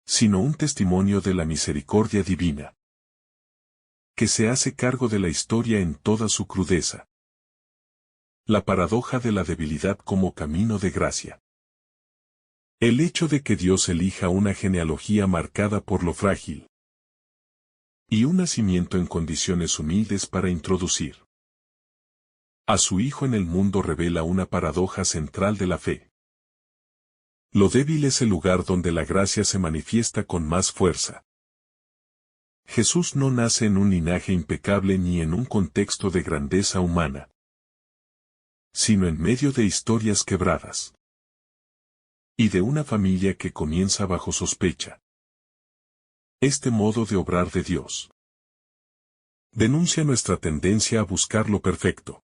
sino un testimonio de la misericordia divina, que se hace cargo de la historia en toda su crudeza. La paradoja de la debilidad como camino de gracia. El hecho de que Dios elija una genealogía marcada por lo frágil y un nacimiento en condiciones humildes para introducir a su Hijo en el mundo revela una paradoja central de la fe. Lo débil es el lugar donde la gracia se manifiesta con más fuerza. Jesús no nace en un linaje impecable ni en un contexto de grandeza humana, sino en medio de historias quebradas y de una familia que comienza bajo sospecha. Este modo de obrar de Dios denuncia nuestra tendencia a buscar lo perfecto,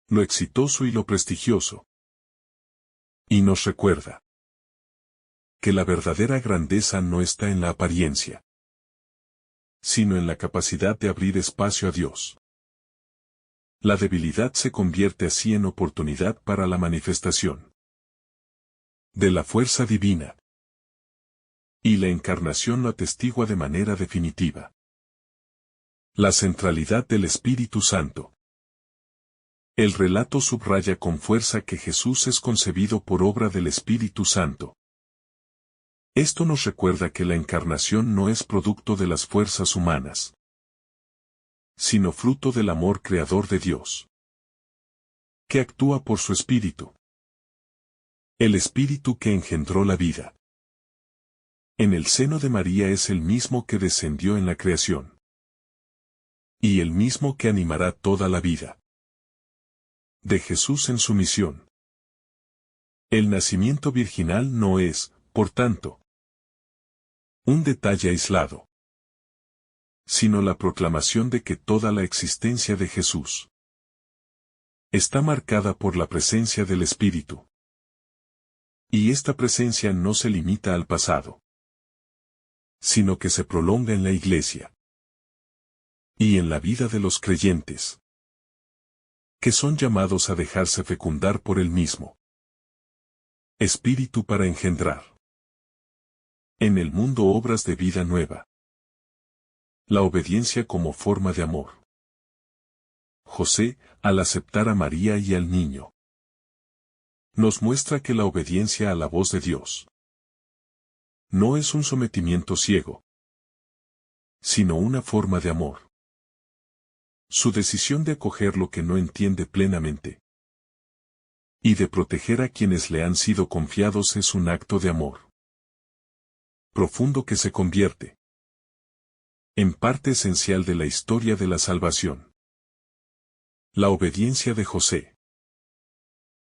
lo exitoso y lo prestigioso, y nos recuerda que la verdadera grandeza no está en la apariencia, sino en la capacidad de abrir espacio a Dios. La debilidad se convierte así en oportunidad para la manifestación de la fuerza divina. Y la encarnación lo atestigua de manera definitiva. La centralidad del Espíritu Santo. El relato subraya con fuerza que Jesús es concebido por obra del Espíritu Santo. Esto nos recuerda que la encarnación no es producto de las fuerzas humanas, sino fruto del amor creador de Dios, que actúa por su Espíritu. El Espíritu que engendró la vida en el seno de María es el mismo que descendió en la creación, y el mismo que animará toda la vida de Jesús en su misión. El nacimiento virginal no es, por tanto, un detalle aislado, sino la proclamación de que toda la existencia de Jesús está marcada por la presencia del Espíritu. Y esta presencia no se limita al pasado, sino que se prolonga en la Iglesia y en la vida de los creyentes, que son llamados a dejarse fecundar por el mismo Espíritu para engendrar en el mundo obras de vida nueva. La obediencia como forma de amor. José, al aceptar a María y al niño, nos muestra que la obediencia a la voz de Dios no es un sometimiento ciego, sino una forma de amor. Su decisión de acoger lo que no entiende plenamente y de proteger a quienes le han sido confiados es un acto de amor profundo que se convierte en parte esencial de la historia de la salvación. La obediencia de José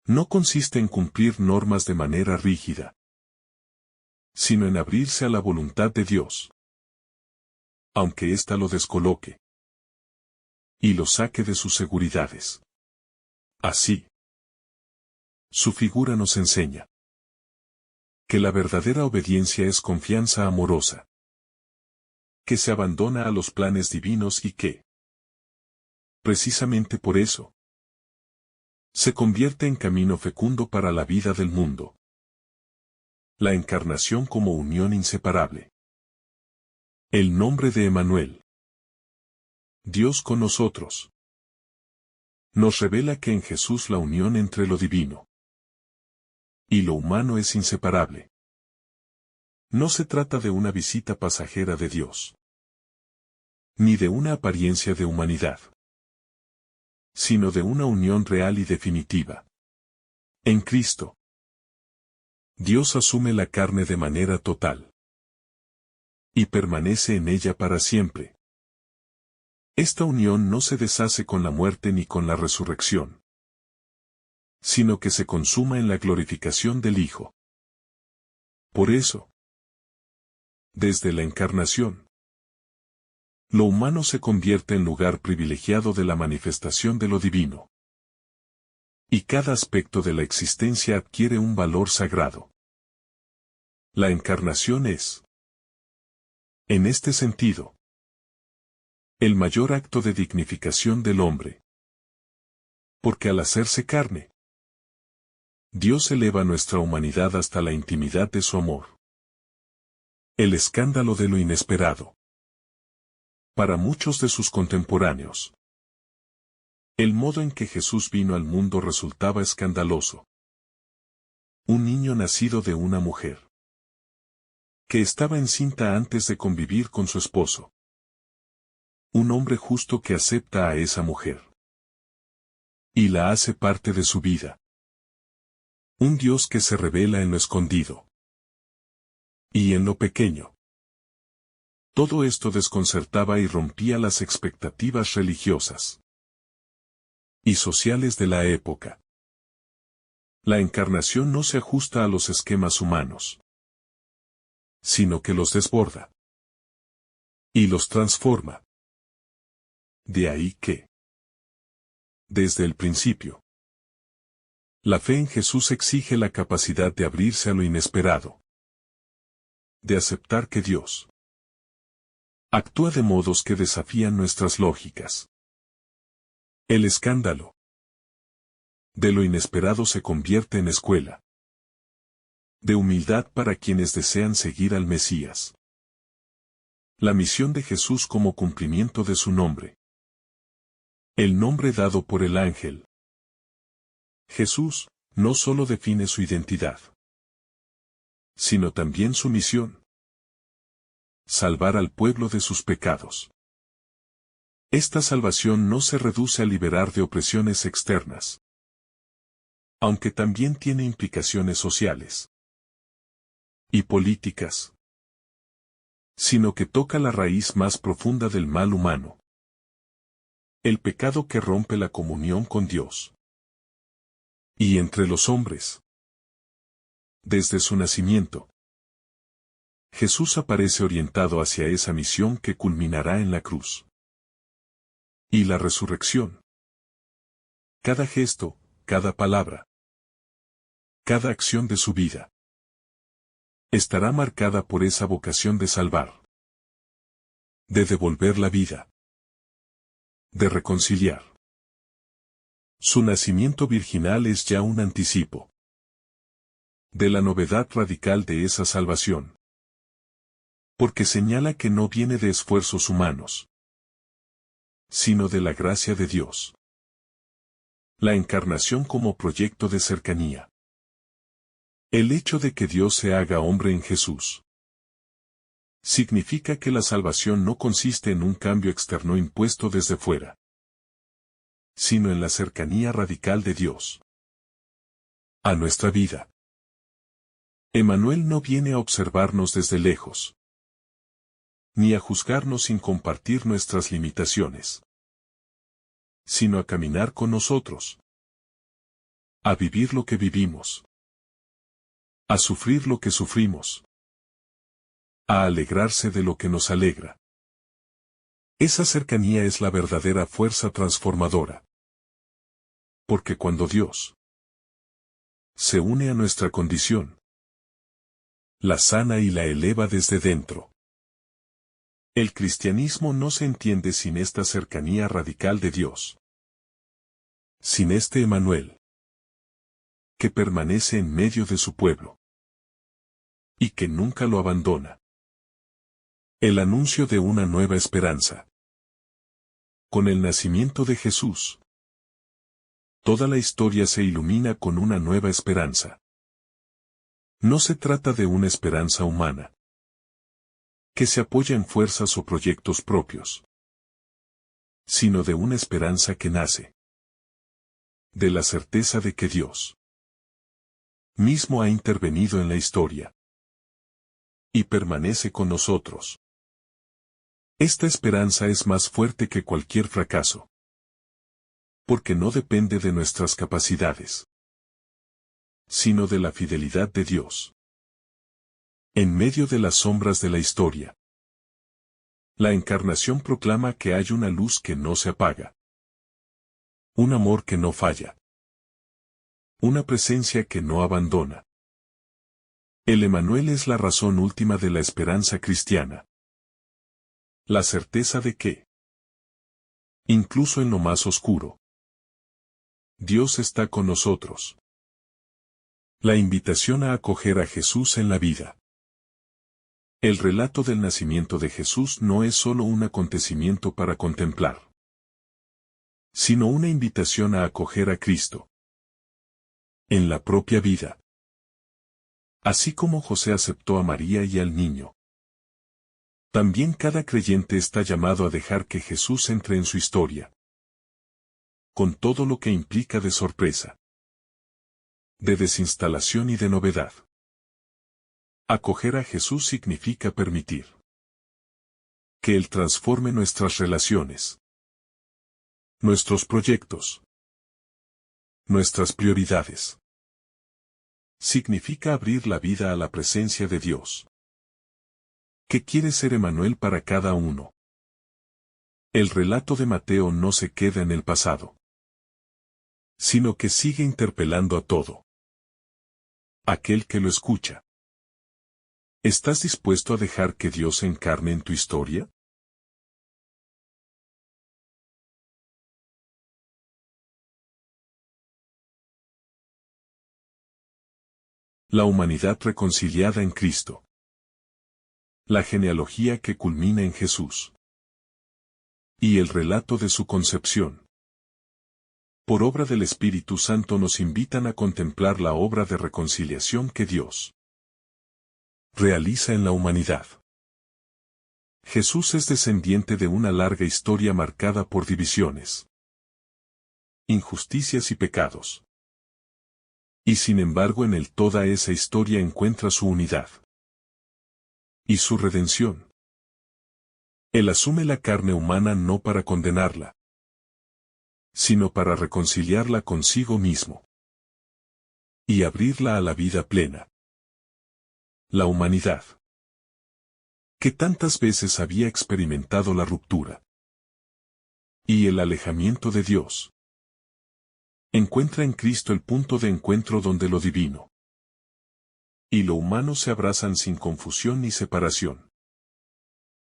no consiste en cumplir normas de manera rígida, sino en abrirse a la voluntad de Dios, aunque ésta lo descoloque y lo saque de sus seguridades. Así, su figura nos enseña que la verdadera obediencia es confianza amorosa, que se abandona a los planes divinos y que, precisamente por eso, se convierte en camino fecundo para la vida del mundo. La encarnación como unión inseparable. El nombre de Emmanuel, Dios con nosotros, nos revela que en Jesús la unión entre lo divino y lo humano es inseparable. No se trata de una visita pasajera de Dios, ni de una apariencia de humanidad, sino de una unión real y definitiva. En Cristo, Dios asume la carne de manera total y permanece en ella para siempre. Esta unión no se deshace con la muerte ni con la resurrección, sino que se consuma en la glorificación del Hijo. Por eso, desde la encarnación, lo humano se convierte en lugar privilegiado de la manifestación de lo divino. Y cada aspecto de la existencia adquiere un valor sagrado. La encarnación es, en este sentido, el mayor acto de dignificación del hombre. Porque al hacerse carne, Dios eleva nuestra humanidad hasta la intimidad de su amor. El escándalo de lo inesperado. Para muchos de sus contemporáneos, el modo en que Jesús vino al mundo resultaba escandaloso. Un niño nacido de una mujer que estaba encinta antes de convivir con su esposo. Un hombre justo que acepta a esa mujer y la hace parte de su vida. Un Dios que se revela en lo escondido y en lo pequeño. Todo esto desconcertaba y rompía las expectativas religiosas y sociales de la época. La encarnación no se ajusta a los esquemas humanos, sino que los desborda y los transforma. De ahí que, desde el principio, la fe en Jesús exige la capacidad de abrirse a lo inesperado, de aceptar que Dios actúa de modos que desafían nuestras lógicas. El escándalo de lo inesperado se convierte en escuela de humildad para quienes desean seguir al Mesías. La misión de Jesús como cumplimiento de su nombre. El nombre dado por el ángel Jesús no solo define su identidad, sino también su misión: salvar al pueblo de sus pecados. Esta salvación no se reduce a liberar de opresiones externas, aunque también tiene implicaciones sociales y políticas, sino que toca la raíz más profunda del mal humano: el pecado que rompe la comunión con Dios y entre los hombres. Desde su nacimiento, Jesús aparece orientado hacia esa misión que culminará en la cruz y la resurrección. Cada gesto, cada palabra, cada acción de su vida estará marcada por esa vocación de salvar, de devolver la vida, de reconciliar. Su nacimiento virginal es ya un anticipo de la novedad radical de esa salvación, porque señala que no viene de esfuerzos humanos, sino de la gracia de Dios. La encarnación como proyecto de cercanía. El hecho de que Dios se haga hombre en Jesús significa que la salvación no consiste en un cambio externo impuesto desde fuera, sino en la cercanía radical de Dios a nuestra vida. Emmanuel no viene a observarnos desde lejos, ni a juzgarnos sin compartir nuestras limitaciones, sino a caminar con nosotros, a vivir lo que vivimos, a sufrir lo que sufrimos, a alegrarse de lo que nos alegra. Esa cercanía es la verdadera fuerza transformadora, porque cuando Dios se une a nuestra condición, la sana y la eleva desde dentro. El cristianismo no se entiende sin esta cercanía radical de Dios, sin este Emmanuel, que permanece en medio de su pueblo y que nunca lo abandona. El anuncio de una nueva esperanza. Con el nacimiento de Jesús, toda la historia se ilumina con una nueva esperanza. No se trata de una esperanza humana, que se apoya en fuerzas o proyectos propios, sino de una esperanza que nace de la certeza de que Dios mismo ha intervenido en la historia y permanece con nosotros. Esta esperanza es más fuerte que cualquier fracaso, porque no depende de nuestras capacidades, sino de la fidelidad de Dios. En medio de las sombras de la historia, la encarnación proclama que hay una luz que no se apaga, un amor que no falla, una presencia que no abandona. El Emmanuel es la razón última de la esperanza cristiana. La certeza de que, incluso en lo más oscuro, Dios está con nosotros. La invitación a acoger a Jesús en la vida. El relato del nacimiento de Jesús no es solo un acontecimiento para contemplar, sino una invitación a acoger a Cristo en la propia vida. Así como José aceptó a María y al niño, también cada creyente está llamado a dejar que Jesús entre en su historia, con todo lo que implica de sorpresa, de desinstalación y de novedad. Acoger a Jesús significa permitir que Él transforme nuestras relaciones, nuestros proyectos, nuestras prioridades. Significa abrir la vida a la presencia de Dios, que quiere ser Emmanuel para cada uno. El relato de Mateo no se queda en el pasado, sino que sigue interpelando a todo aquel que lo escucha. ¿Estás dispuesto a dejar que Dios se encarne en tu historia? La humanidad reconciliada en Cristo. La genealogía que culmina en Jesús. Y el relato de su concepción. por obra del Espíritu Santo nos invitan a contemplar la obra de reconciliación que Dios realiza en la humanidad. Jesús es descendiente de una larga historia marcada por divisiones, injusticias y pecados. Y sin embargo en él toda esa historia encuentra su unidad y su redención. Él asume la carne humana no para condenarla, sino para reconciliarla consigo mismo y abrirla a la vida plena. La humanidad, que tantas veces había experimentado la ruptura y el alejamiento de Dios, encuentra en Cristo el punto de encuentro donde lo divino y lo humano se abrazan sin confusión ni separación.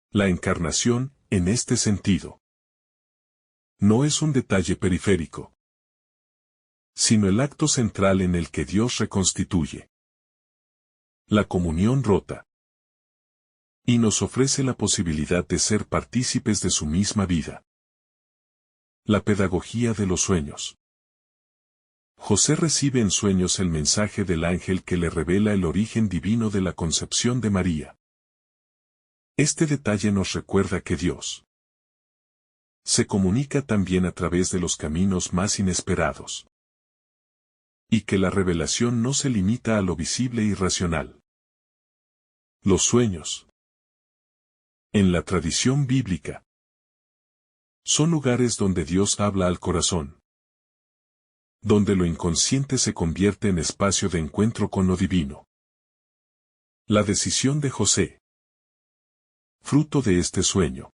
La encarnación, en este sentido, no es un detalle periférico, sino el acto central en el que Dios reconstituye la comunión rota y nos ofrece la posibilidad de ser partícipes de su misma vida. La pedagogía de los sueños. José recibe en sueños el mensaje del ángel que le revela el origen divino de la concepción de María. Este detalle nos recuerda que Dios se comunica también a través de los caminos más inesperados, y que la revelación no se limita a lo visible y racional. Los sueños, en la tradición bíblica, son lugares donde Dios habla al corazón, donde lo inconsciente se convierte en espacio de encuentro con lo divino. La decisión de José, fruto de este sueño,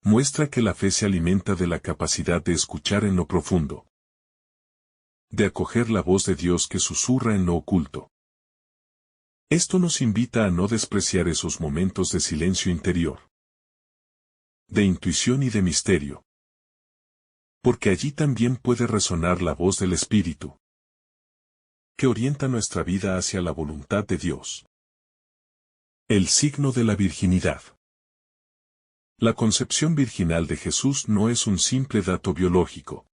muestra que la fe se alimenta de la capacidad de escuchar en lo profundo, de acoger la voz de Dios que susurra en lo oculto. Esto nos invita a no despreciar esos momentos de silencio interior, de intuición y de misterio, porque allí también puede resonar la voz del Espíritu, que orienta nuestra vida hacia la voluntad de Dios. El signo de la virginidad. La concepción virginal de Jesús no es un simple dato biológico,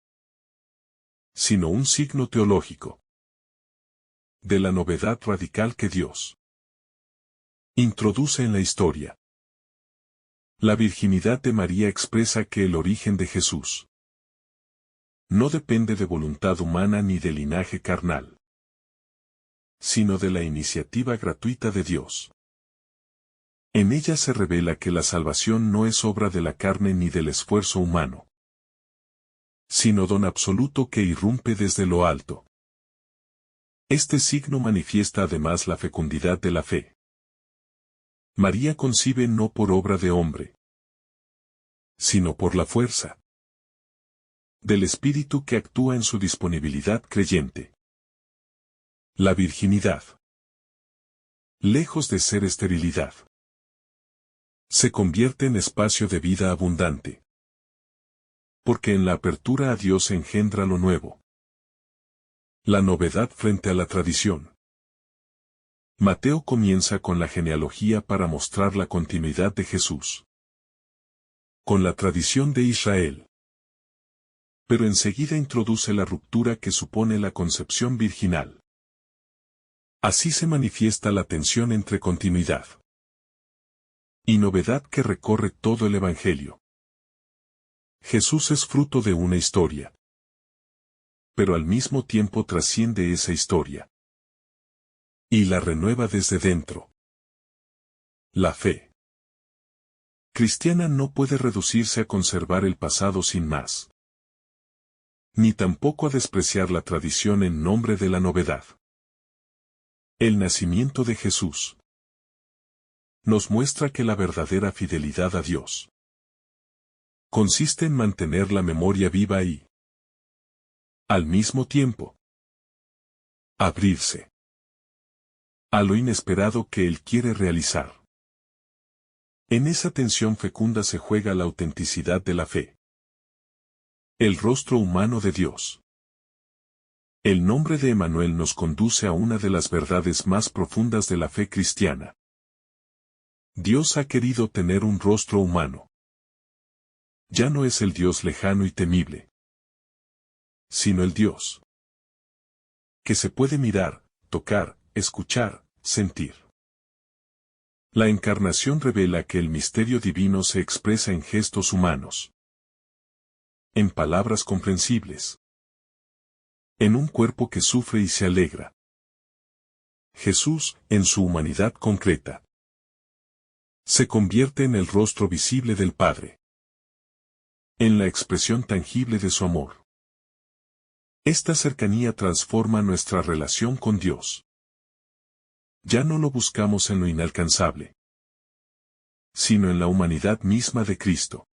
sino un signo teológico de la novedad radical que Dios introduce en la historia. La virginidad de María expresa que el origen de Jesús no depende de voluntad humana ni de linaje carnal, sino de la iniciativa gratuita de Dios. En ella se revela que la salvación no es obra de la carne ni del esfuerzo humano, sino don absoluto que irrumpe desde lo alto. Este signo manifiesta además la fecundidad de la fe. María concibe no por obra de hombre, sino por la fuerza del Espíritu que actúa en su disponibilidad creyente. La virginidad, lejos de ser esterilidad, se convierte en espacio de vida abundante, porque en la apertura a Dios engendra lo nuevo, la novedad frente a la tradición. Mateo comienza con la genealogía para mostrar la continuidad de Jesús con la tradición de Israel, pero enseguida introduce la ruptura que supone la concepción virginal. Así se manifiesta la tensión entre continuidad y novedad que recorre todo el Evangelio. Jesús es fruto de una historia, pero al mismo tiempo trasciende esa historia y la renueva desde dentro. La fe cristiana no puede reducirse a conservar el pasado sin más, ni tampoco a despreciar la tradición en nombre de la novedad. El nacimiento de Jesús nos muestra que la verdadera fidelidad a Dios consiste en mantener la memoria viva y, al mismo tiempo, abrirse a lo inesperado que Él quiere realizar. En esa tensión fecunda se juega la autenticidad de la fe, el rostro humano de Dios. El nombre de Emmanuel nos conduce a una de las verdades más profundas de la fe cristiana. Dios ha querido tener un rostro humano. Ya no es el Dios lejano y temible, sino el Dios que se puede mirar, tocar, escuchar, sentir. La encarnación revela que el misterio divino se expresa en gestos humanos, en palabras comprensibles, en un cuerpo que sufre y se alegra. Jesús, en su humanidad concreta, se convierte en el rostro visible del Padre, en la expresión tangible de su amor. Esta cercanía transforma nuestra relación con Dios. Ya no lo buscamos en lo inalcanzable, sino en la humanidad misma de Cristo.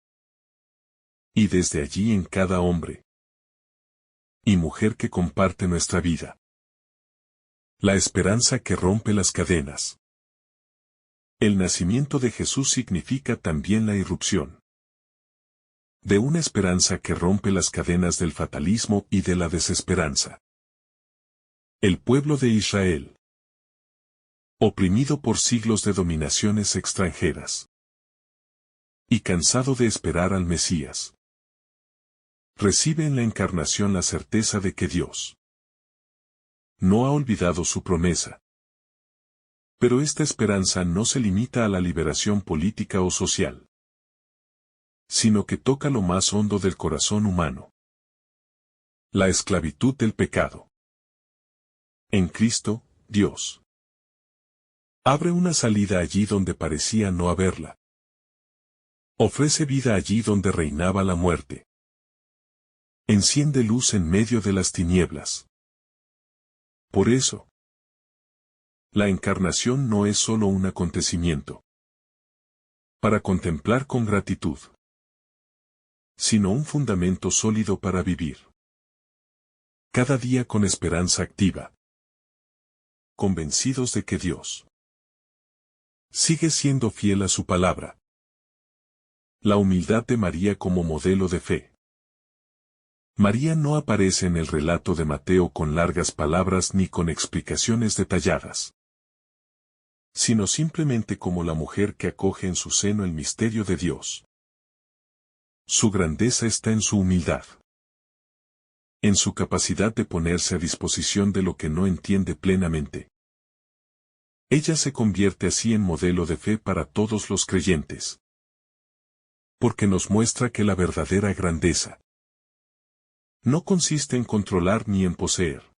Y desde allí en cada hombre y mujer que comparte nuestra vida. La esperanza que rompe las cadenas. El nacimiento de Jesús significa también la irrupción de una esperanza que rompe las cadenas del fatalismo y de la desesperanza. El pueblo de Israel, oprimido por siglos de dominaciones extranjeras y cansado de esperar al Mesías, recibe en la encarnación la certeza de que Dios no ha olvidado su promesa. Pero esta esperanza no se limita a la liberación política o social, sino que toca lo más hondo del corazón humano. La esclavitud del pecado. En Cristo, Dios abre una salida allí donde parecía no haberla. Ofrece vida allí donde reinaba la muerte. Enciende luz en medio de las tinieblas. Por eso, la encarnación no es solo un acontecimiento para contemplar con gratitud, sino un fundamento sólido para vivir cada día con esperanza activa, convencidos de que Dios sigue siendo fiel a su palabra. La humildad de María como modelo de fe. María no aparece en el relato de Mateo con largas palabras ni con explicaciones detalladas, sino simplemente como la mujer que acoge en su seno el misterio de Dios. Su grandeza está en su humildad, en su capacidad de ponerse a disposición de lo que no entiende plenamente. Ella se convierte así en modelo de fe para todos los creyentes, porque nos muestra que la verdadera grandeza no consiste en controlar ni en poseer,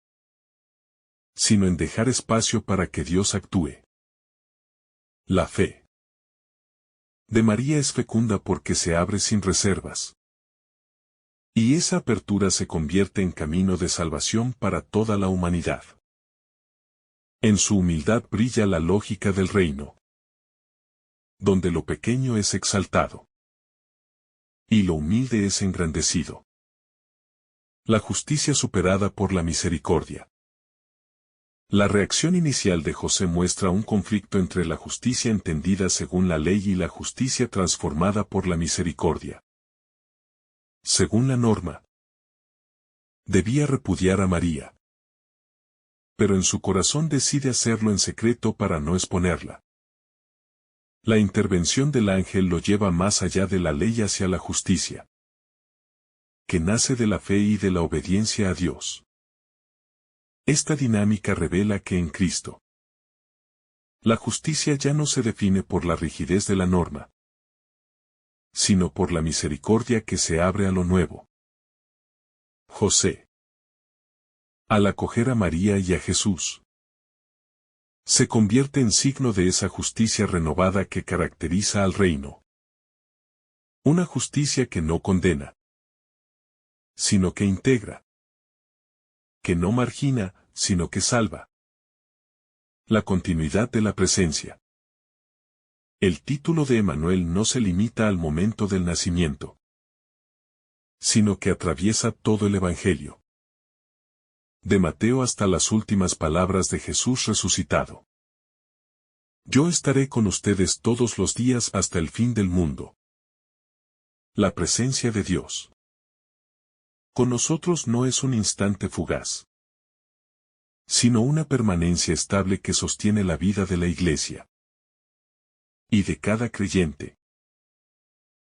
sino en dejar espacio para que Dios actúe. La fe de María es fecunda porque se abre sin reservas. Y esa apertura se convierte en camino de salvación para toda la humanidad. En su humildad brilla la lógica del reino, donde lo pequeño es exaltado y lo humilde es engrandecido. La justicia superada por la misericordia. La reacción inicial de José muestra un conflicto entre la justicia entendida según la ley y la justicia transformada por la misericordia. Según la norma, debía repudiar a María, pero en su corazón decide hacerlo en secreto para no exponerla. La intervención del ángel lo lleva más allá de la ley hacia la justicia, que nace de la fe y de la obediencia a Dios. Esta dinámica revela que en Cristo, la justicia ya no se define por la rigidez de la norma, sino por la misericordia que se abre a lo nuevo. José, al acoger a María y a Jesús, se convierte en signo de esa justicia renovada que caracteriza al reino. Una justicia que no condena, sino que integra, que no margina, sino que salva. La continuidad de la presencia. El título de Emmanuel no se limita al momento del nacimiento, sino que atraviesa todo el Evangelio. De Mateo hasta las últimas palabras de Jesús resucitado. Yo estaré con ustedes todos los días hasta el fin del mundo. La presencia de Dios con nosotros no es un instante fugaz, sino una permanencia estable que sostiene la vida de la Iglesia y de cada creyente.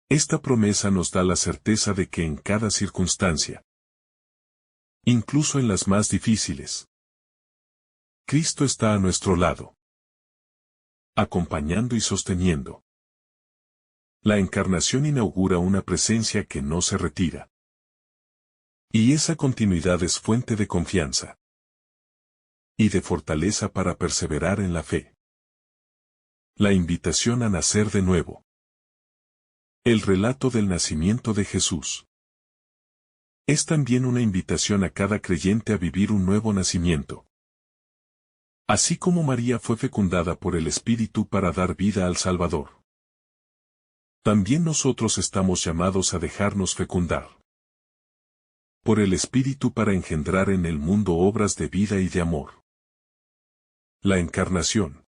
Esta promesa nos da la certeza de que en cada circunstancia Incluso en las más difíciles. Cristo está a nuestro lado, acompañando y sosteniendo. La encarnación inaugura una presencia que no se retira. Y esa continuidad es fuente de confianza y de fortaleza para perseverar en la fe. La invitación a nacer de nuevo. El relato del nacimiento de Jesús es también una invitación a cada creyente a vivir un nuevo nacimiento. Así como María fue fecundada por el Espíritu para dar vida al Salvador, también nosotros estamos llamados a dejarnos fecundar por el Espíritu para engendrar en el mundo obras de vida y de amor. La encarnación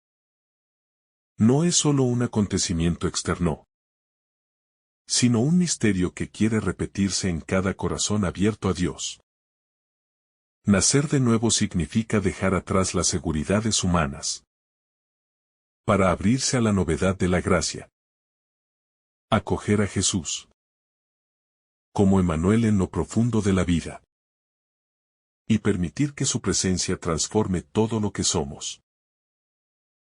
no es solo un acontecimiento externo, sino un misterio que quiere repetirse en cada corazón abierto a Dios. Nacer de nuevo significa dejar atrás las seguridades humanas para abrirse a la novedad de la gracia. Acoger a Jesús como Emmanuel en lo profundo de la vida y permitir que su presencia transforme todo lo que somos.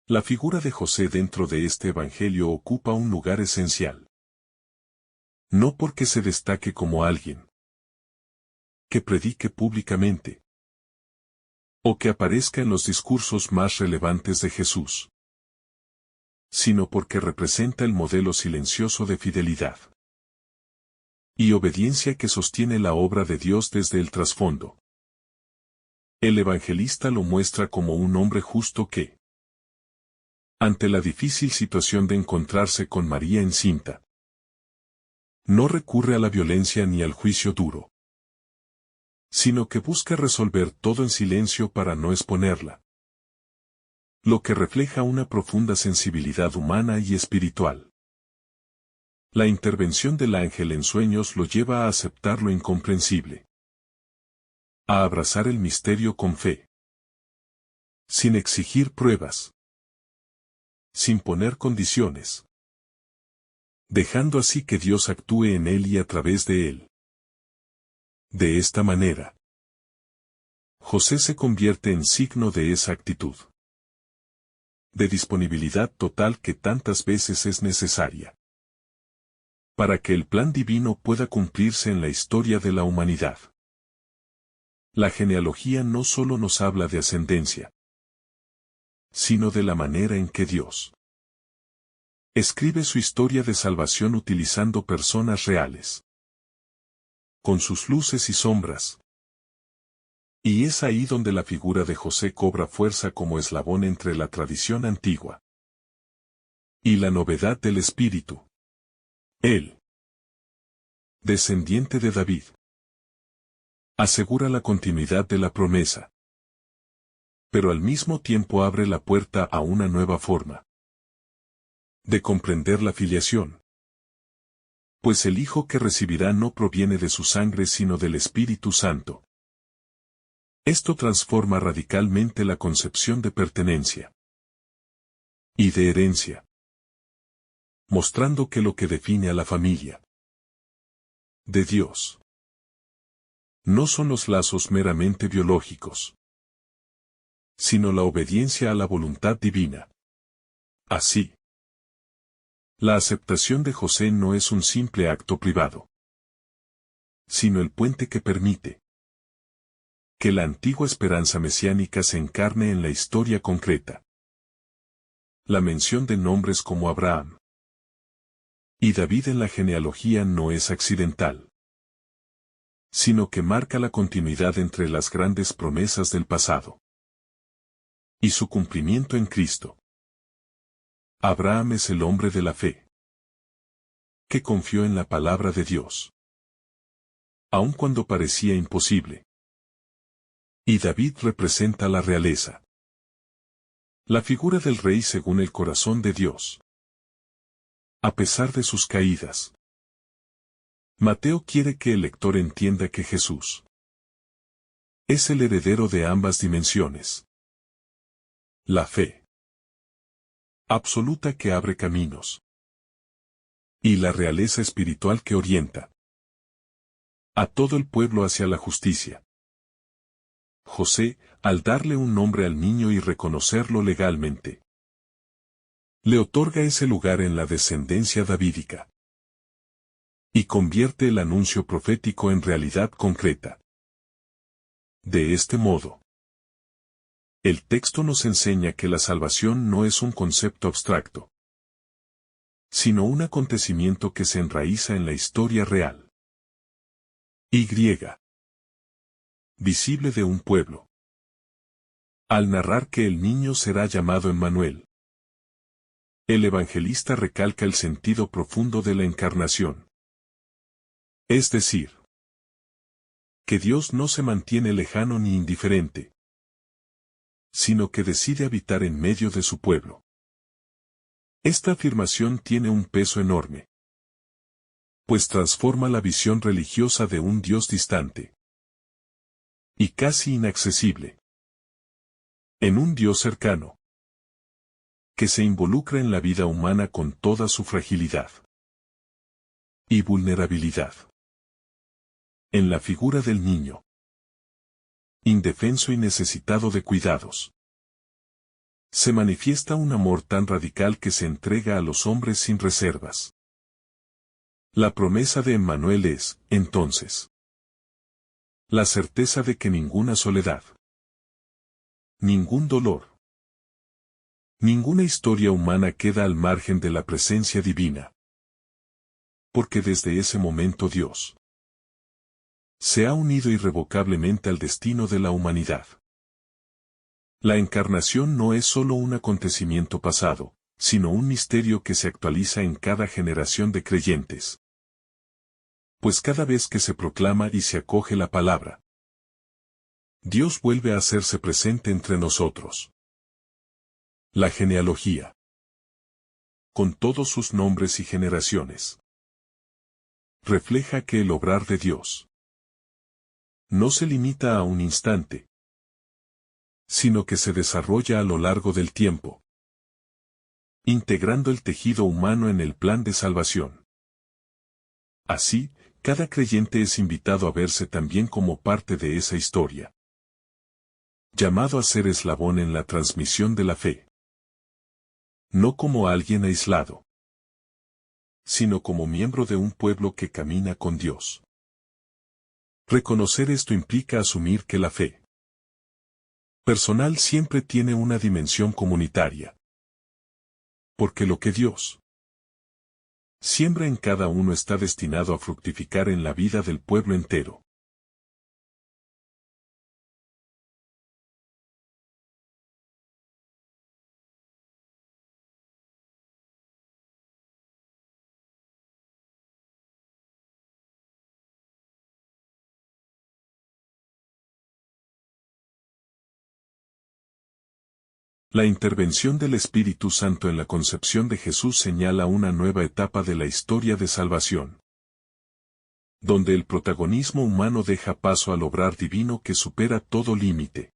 La figura de José dentro de este evangelio ocupa un lugar esencial. No porque se destaque como alguien que predique públicamente o que aparezca en los discursos más relevantes de Jesús, sino porque representa el modelo silencioso de fidelidad y obediencia que sostiene la obra de Dios desde el trasfondo. El evangelista lo muestra como un hombre justo que, ante la difícil situación de encontrarse con María encinta, no recurre a la violencia ni al juicio duro, sino que busca resolver todo en silencio para no exponerla. Lo que refleja una profunda sensibilidad humana y espiritual. La intervención del ángel en sueños lo lleva a aceptar lo incomprensible, a abrazar el misterio con fe, sin exigir pruebas, sin poner condiciones, dejando así que Dios actúe en él y a través de él. De esta manera, José se convierte en signo de esa actitud de disponibilidad total que tantas veces es necesaria para que el plan divino pueda cumplirse en la historia de la humanidad. La genealogía no solo nos habla de ascendencia, sino de la manera en que Dios escribe su historia de salvación utilizando personas reales, con sus luces y sombras. Y es ahí donde la figura de José cobra fuerza como eslabón entre la tradición antigua y la novedad del Espíritu. Él, descendiente de David, asegura la continuidad de la promesa, pero al mismo tiempo abre la puerta a una nueva forma de comprender la filiación. Pues el Hijo que recibirá no proviene de su sangre sino del Espíritu Santo. Esto transforma radicalmente la concepción de pertenencia y de herencia, mostrando que lo que define a la familia de Dios no son los lazos meramente biológicos, sino la obediencia a la voluntad divina. Así, la aceptación de José no es un simple acto privado, sino el puente que permite que la antigua esperanza mesiánica se encarne en la historia concreta. La mención de nombres como Abraham y David en la genealogía no es accidental, sino que marca la continuidad entre las grandes promesas del pasado y su cumplimiento en Cristo. Abraham es el hombre de la fe, que confió en la palabra de Dios, aun cuando parecía imposible. Y David representa la realeza, la figura del rey según el corazón de Dios. A pesar de sus caídas, Mateo quiere que el lector entienda que Jesús es el heredero de ambas dimensiones. La fe absoluta que abre caminos y la realeza espiritual que orienta a todo el pueblo hacia la justicia. José, al darle un nombre al niño y reconocerlo legalmente, le otorga ese lugar en la descendencia davídica y convierte el anuncio profético en realidad concreta. De este modo, el texto nos enseña que la salvación no es un concepto abstracto, sino un acontecimiento que se enraiza en la historia real y visible de un pueblo. Al narrar que el niño será llamado Emmanuel, el evangelista recalca el sentido profundo de la encarnación. Es decir, que Dios no se mantiene lejano ni indiferente, sino que decide habitar en medio de su pueblo. Esta afirmación tiene un peso enorme, pues transforma la visión religiosa de un Dios distante y casi inaccesible en un Dios cercano, que se involucra en la vida humana con toda su fragilidad y vulnerabilidad. En la figura del niño, indefenso y necesitado de cuidados, se manifiesta un amor tan radical que se entrega a los hombres sin reservas. La promesa de Emmanuel es, entonces, la certeza de que ninguna soledad, ningún dolor, ninguna historia humana queda al margen de la presencia divina. Porque desde ese momento Dios se ha unido irrevocablemente al destino de la humanidad. La encarnación no es solo un acontecimiento pasado, sino un misterio que se actualiza en cada generación de creyentes. Pues cada vez que se proclama y se acoge la palabra, Dios vuelve a hacerse presente entre nosotros. La genealogía, con todos sus nombres y generaciones, refleja que el obrar de Dios no se limita a un instante, sino que se desarrolla a lo largo del tiempo, integrando el tejido humano en el plan de salvación. Así, cada creyente es invitado a verse también como parte de esa historia, llamado a ser eslabón en la transmisión de la fe, no como alguien aislado, sino como miembro de un pueblo que camina con Dios. Reconocer esto implica asumir que la fe personal siempre tiene una dimensión comunitaria. Porque lo que Dios siembra en cada uno está destinado a fructificar en la vida del pueblo entero. La intervención del Espíritu Santo en la concepción de Jesús señala una nueva etapa de la historia de salvación, donde el protagonismo humano deja paso al obrar divino que supera todo límite.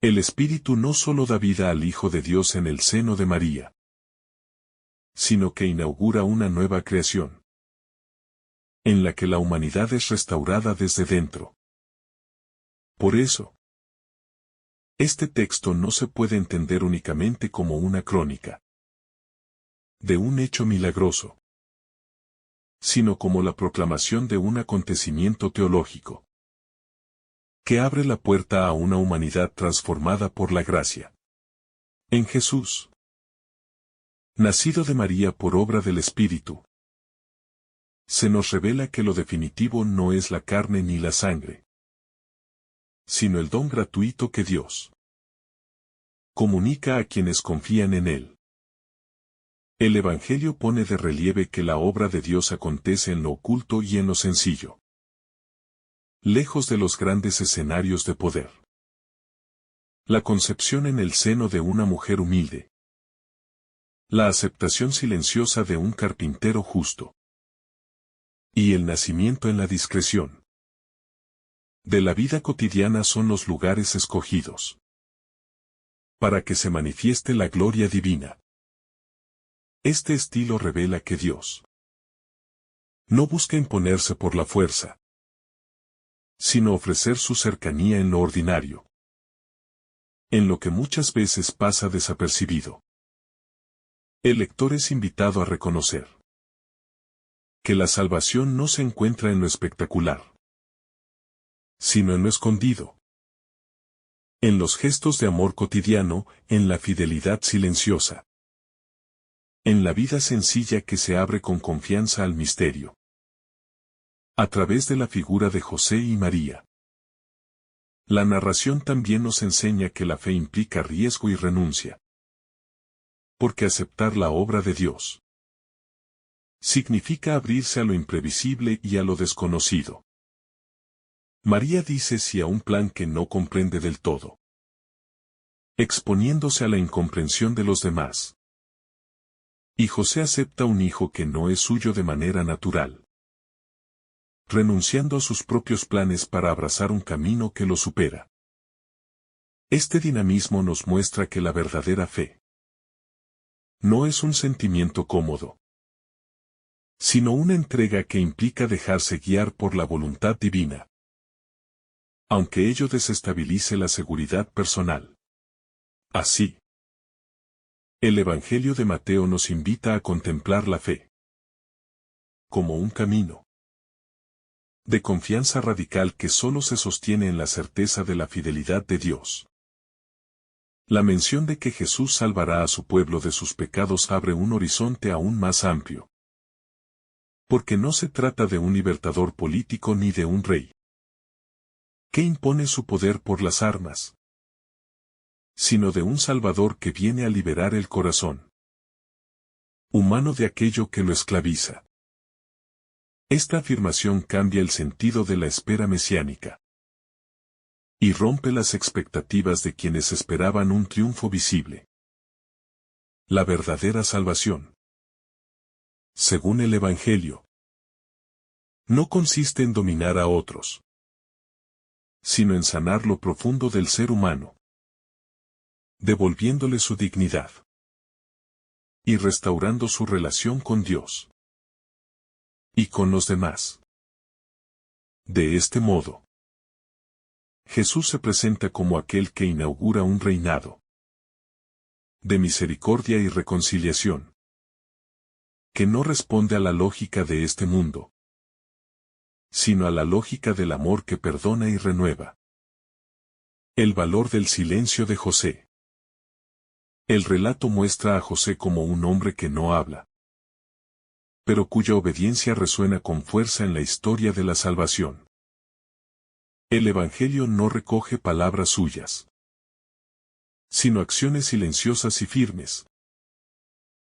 El Espíritu no solo da vida al Hijo de Dios en el seno de María, sino que inaugura una nueva creación, en la que la humanidad es restaurada desde dentro. Por eso, este texto no se puede entender únicamente como una crónica de un hecho milagroso, sino como la proclamación de un acontecimiento teológico que abre la puerta a una humanidad transformada por la gracia. En Jesús, nacido de María por obra del Espíritu, se nos revela que lo definitivo no es la carne ni la sangre, sino el don gratuito que Dios comunica a quienes confían en Él. El Evangelio pone de relieve que la obra de Dios acontece en lo oculto y en lo sencillo, lejos de los grandes escenarios de poder. La concepción en el seno de una mujer humilde, la aceptación silenciosa de un carpintero justo, y el nacimiento en la discreción de la vida cotidiana son los lugares escogidos para que se manifieste la gloria divina. Este estilo revela que Dios no busca imponerse por la fuerza, sino ofrecer su cercanía en lo ordinario, en lo que muchas veces pasa desapercibido. El lector es invitado a reconocer que la salvación no se encuentra en lo espectacular, sino en lo escondido, en los gestos de amor cotidiano, en la fidelidad silenciosa, en la vida sencilla que se abre con confianza al misterio. A través de la figura de José y María. La narración también nos enseña que la fe implica riesgo y renuncia. Porque aceptar la obra de Dios significa abrirse a lo imprevisible y a lo desconocido. María dice sí a un plan que no comprende del todo, exponiéndose a la incomprensión de los demás. Y José acepta un hijo que no es suyo de manera natural, renunciando a sus propios planes para abrazar un camino que lo supera. Este dinamismo nos muestra que la verdadera fe no es un sentimiento cómodo, sino una entrega que implica dejarse guiar por la voluntad divina, aunque ello desestabilice la seguridad personal. Así, el Evangelio de Mateo nos invita a contemplar la fe como un camino de confianza radical que solo se sostiene en la certeza de la fidelidad de Dios. La mención de que Jesús salvará a su pueblo de sus pecados abre un horizonte aún más amplio. Porque no se trata de un libertador político ni de un rey que impone su poder por las armas, sino de un Salvador que viene a liberar el corazón humano de aquello que lo esclaviza. Esta afirmación cambia el sentido de la espera mesiánica y rompe las expectativas de quienes esperaban un triunfo visible. La verdadera salvación, según el Evangelio, no consiste en dominar a otros, sino en sanar lo profundo del ser humano, devolviéndole su dignidad y restaurando su relación con Dios y con los demás. De este modo, Jesús se presenta como aquel que inaugura un reinado de misericordia y reconciliación, que no responde a la lógica de este mundo, sino a la lógica del amor que perdona y renueva. El valor del silencio de José. El relato muestra a José como un hombre que no habla, pero cuya obediencia resuena con fuerza en la historia de la salvación. El Evangelio no recoge palabras suyas, sino acciones silenciosas y firmes,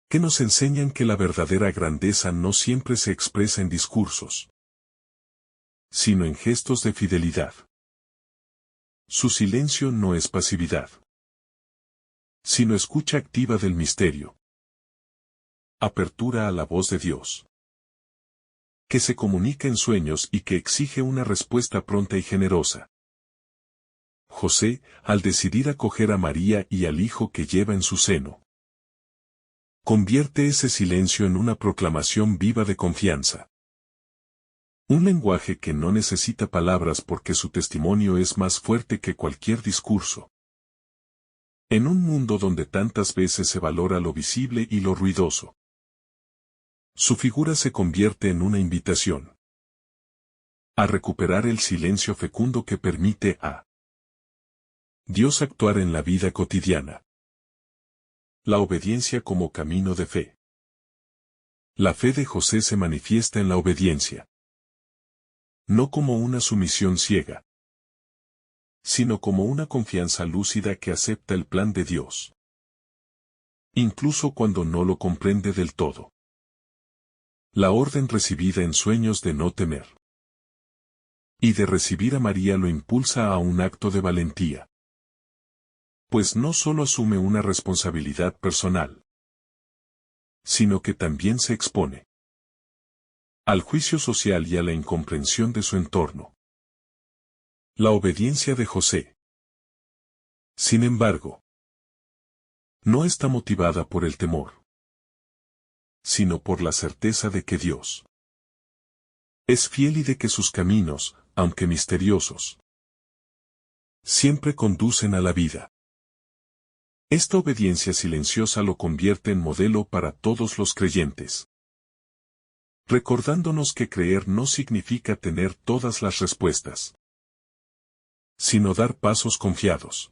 que nos enseñan que la verdadera grandeza no siempre se expresa en discursos, sino en gestos de fidelidad. Su silencio no es pasividad, sino escucha activa del misterio. Apertura a la voz de Dios, que se comunica en sueños y que exige una respuesta pronta y generosa. José, al decidir acoger a María y al hijo que lleva en su seno, convierte ese silencio en una proclamación viva de confianza. Un lenguaje que no necesita palabras porque su testimonio es más fuerte que cualquier discurso. En un mundo donde tantas veces se valora lo visible y lo ruidoso, su figura se convierte en una invitación a recuperar el silencio fecundo que permite a Dios actuar en la vida cotidiana. La obediencia como camino de fe. La fe de José se manifiesta en la obediencia, no como una sumisión ciega, sino como una confianza lúcida que acepta el plan de Dios, incluso cuando no lo comprende del todo. La orden recibida en sueños de no temer y de recibir a María lo impulsa a un acto de valentía. Pues no solo asume una responsabilidad personal, sino que también se expone al juicio social y a la incomprensión de su entorno. La obediencia de José, sin embargo, no está motivada por el temor, sino por la certeza de que Dios es fiel y de que sus caminos, aunque misteriosos, siempre conducen a la vida. Esta obediencia silenciosa lo convierte en modelo para todos los creyentes, recordándonos que creer no significa tener todas las respuestas, sino dar pasos confiados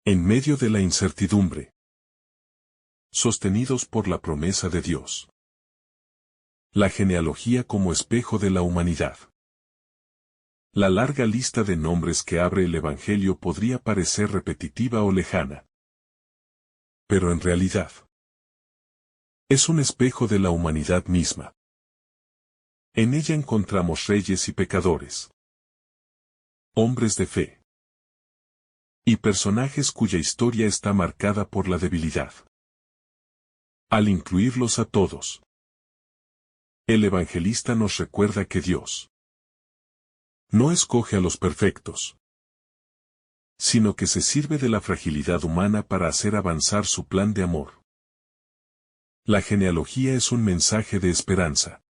en medio de la incertidumbre, sostenidos por la promesa de Dios. La genealogía como espejo de la humanidad. La larga lista de nombres que abre el Evangelio podría parecer repetitiva o lejana, pero en realidad es un espejo de la humanidad misma. En ella encontramos reyes y pecadores, hombres de fe y personajes cuya historia está marcada por la debilidad. Al incluirlos a todos, el evangelista nos recuerda que Dios no escoge a los perfectos, sino que se sirve de la fragilidad humana para hacer avanzar su plan de amor. La genealogía es un mensaje de esperanza.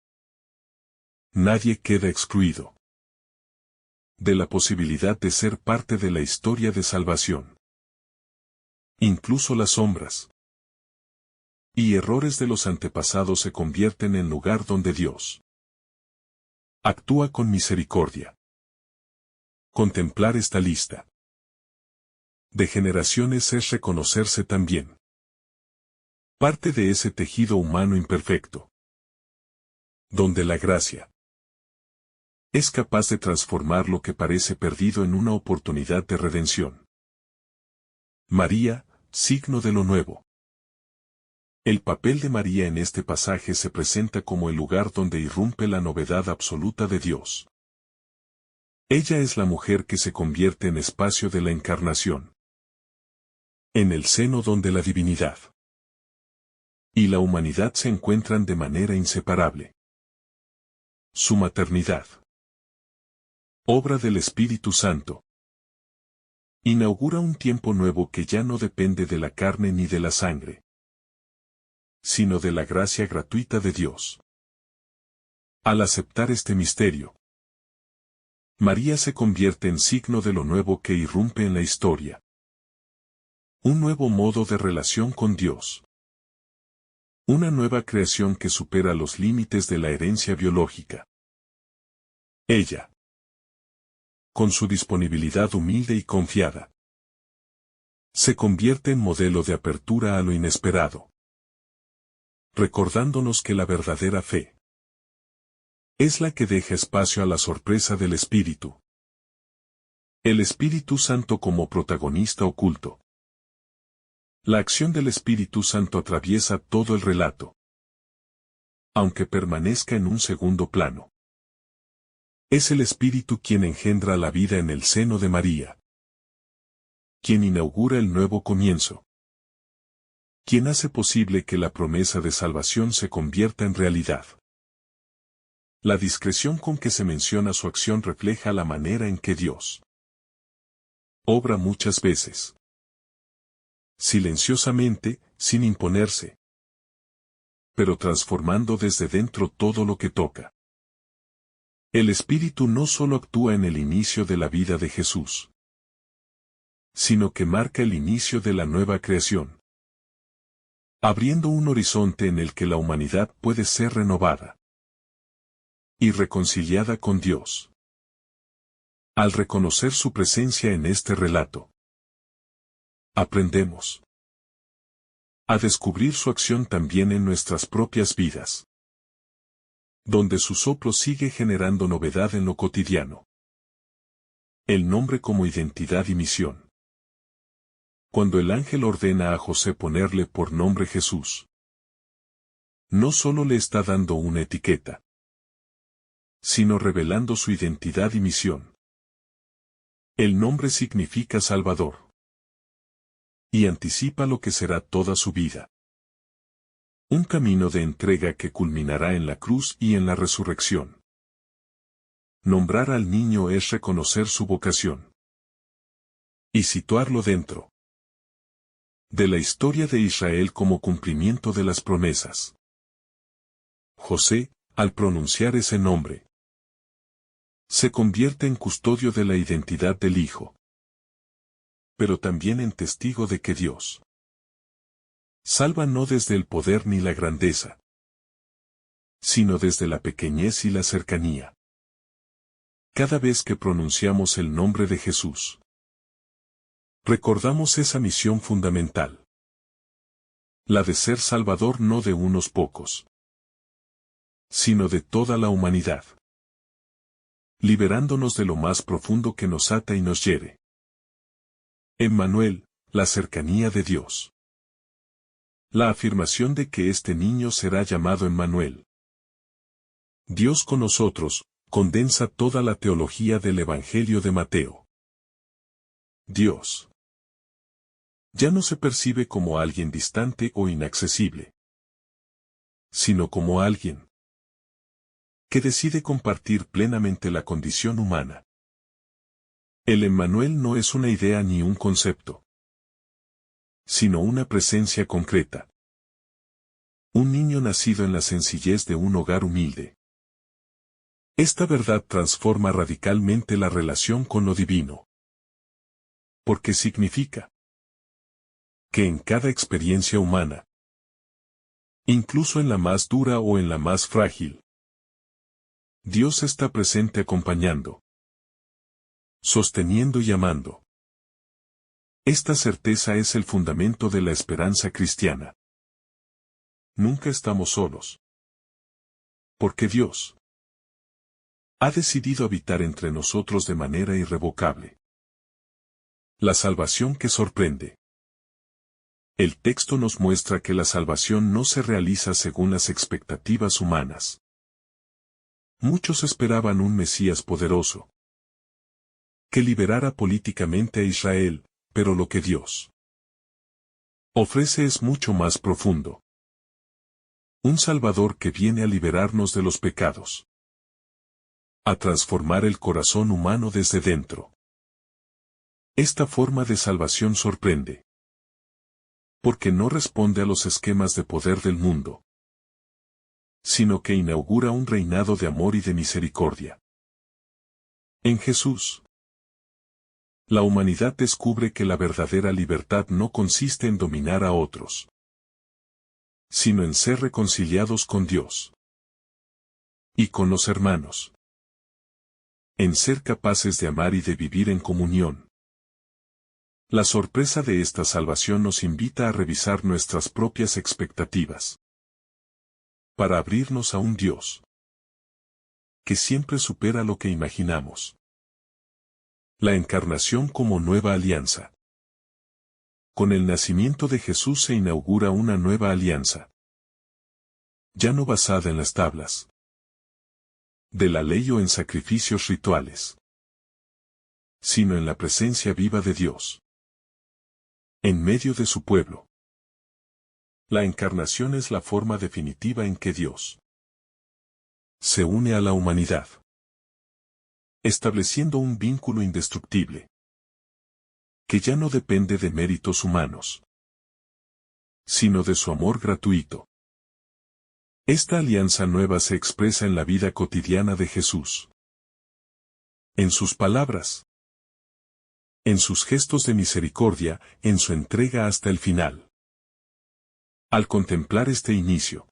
Nadie queda excluido de la posibilidad de ser parte de la historia de salvación. Incluso las sombras y errores de los antepasados se convierten en lugar donde Dios actúa con misericordia. Contemplar esta lista de generaciones es reconocerse también parte de ese tejido humano imperfecto, donde la gracia es capaz de transformar lo que parece perdido en una oportunidad de redención. María, signo de lo nuevo. El papel de María en este pasaje se presenta como el lugar donde irrumpe la novedad absoluta de Dios. Ella es la mujer que se convierte en espacio de la encarnación, en el seno donde la divinidad y la humanidad se encuentran de manera inseparable. Su maternidad, obra del Espíritu Santo, inaugura un tiempo nuevo que ya no depende de la carne ni de la sangre, sino de la gracia gratuita de Dios. Al aceptar este misterio, María se convierte en signo de lo nuevo que irrumpe en la historia. Un nuevo modo de relación con Dios. Una nueva creación que supera los límites de la herencia biológica. Ella, con su disponibilidad humilde y confiada, se convierte en modelo de apertura a lo inesperado, recordándonos que la verdadera fe es la que deja espacio a la sorpresa del Espíritu. El Espíritu Santo como protagonista oculto. La acción del Espíritu Santo atraviesa todo el relato, aunque permanezca en un segundo plano. Es el Espíritu quien engendra la vida en el seno de María, quien inaugura el nuevo comienzo, quien hace posible que la promesa de salvación se convierta en realidad. La discreción con que se menciona su acción refleja la manera en que Dios obra muchas veces, silenciosamente, sin imponerse, pero transformando desde dentro todo lo que toca. El Espíritu no solo actúa en el inicio de la vida de Jesús, sino que marca el inicio de la nueva creación, abriendo un horizonte en el que la humanidad puede ser renovada y reconciliada con Dios. Al reconocer su presencia en este relato, aprendemos a descubrir su acción también en nuestras propias vidas, donde su soplo sigue generando novedad en lo cotidiano. El nombre como identidad y misión. Cuando el ángel ordena a José ponerle por nombre Jesús, no solo le está dando una etiqueta, sino revelando su identidad y misión. El nombre significa Salvador, y anticipa lo que será toda su vida. Un camino de entrega que culminará en la cruz y en la resurrección. Nombrar al niño es reconocer su vocación y situarlo dentro de la historia de Israel como cumplimiento de las promesas. José, al pronunciar ese nombre, Se convierte en custodio de la identidad del Hijo, pero también en testigo de que Dios salva no desde el poder ni la grandeza, sino desde la pequeñez y la cercanía. Cada vez que pronunciamos el nombre de Jesús, recordamos esa misión fundamental, la de ser Salvador no de unos pocos, sino de toda la humanidad, liberándonos de lo más profundo que nos ata y nos hiere. Emmanuel, la cercanía de Dios. La afirmación de que este niño será llamado Emmanuel, Dios con nosotros, condensa toda la teología del Evangelio de Mateo. Dios ya no se percibe como alguien distante o inaccesible, sino como alguien que decide compartir plenamente la condición humana. El Emmanuel no es una idea ni un concepto, sino una presencia concreta. Un niño nacido en la sencillez de un hogar humilde. Esta verdad transforma radicalmente la relación con lo divino. Porque significa que en cada experiencia humana, incluso en la más dura o en la más frágil, Dios está presente acompañando, sosteniendo y amando. Esta certeza es el fundamento de la esperanza cristiana. Nunca estamos solos. Porque Dios ha decidido habitar entre nosotros de manera irrevocable. La salvación que sorprende. El texto nos muestra que la salvación no se realiza según las expectativas humanas. Muchos esperaban un Mesías poderoso, que liberara políticamente a Israel, pero lo que Dios ofrece es mucho más profundo. Un Salvador que viene a liberarnos de los pecados, a transformar el corazón humano desde dentro. Esta forma de salvación sorprende, porque no responde a los esquemas de poder del mundo, sino que inaugura un reinado de amor y de misericordia. En Jesús, la humanidad descubre que la verdadera libertad no consiste en dominar a otros, sino en ser reconciliados con Dios y con los hermanos, en ser capaces de amar y de vivir en comunión. La sorpresa de esta salvación nos invita a revisar nuestras propias expectativas, para abrirnos a un Dios que siempre supera lo que imaginamos. La encarnación como nueva alianza. Con el nacimiento de Jesús se inaugura una nueva alianza, ya no basada en las tablas de la ley o en sacrificios rituales, sino en la presencia viva de Dios en medio de su pueblo. La encarnación es la forma definitiva en que Dios se une a la humanidad, estableciendo un vínculo indestructible, que ya no depende de méritos humanos, sino de su amor gratuito. Esta alianza nueva se expresa en la vida cotidiana de Jesús, en sus palabras, en sus gestos de misericordia, en su entrega hasta el final. Al contemplar este inicio,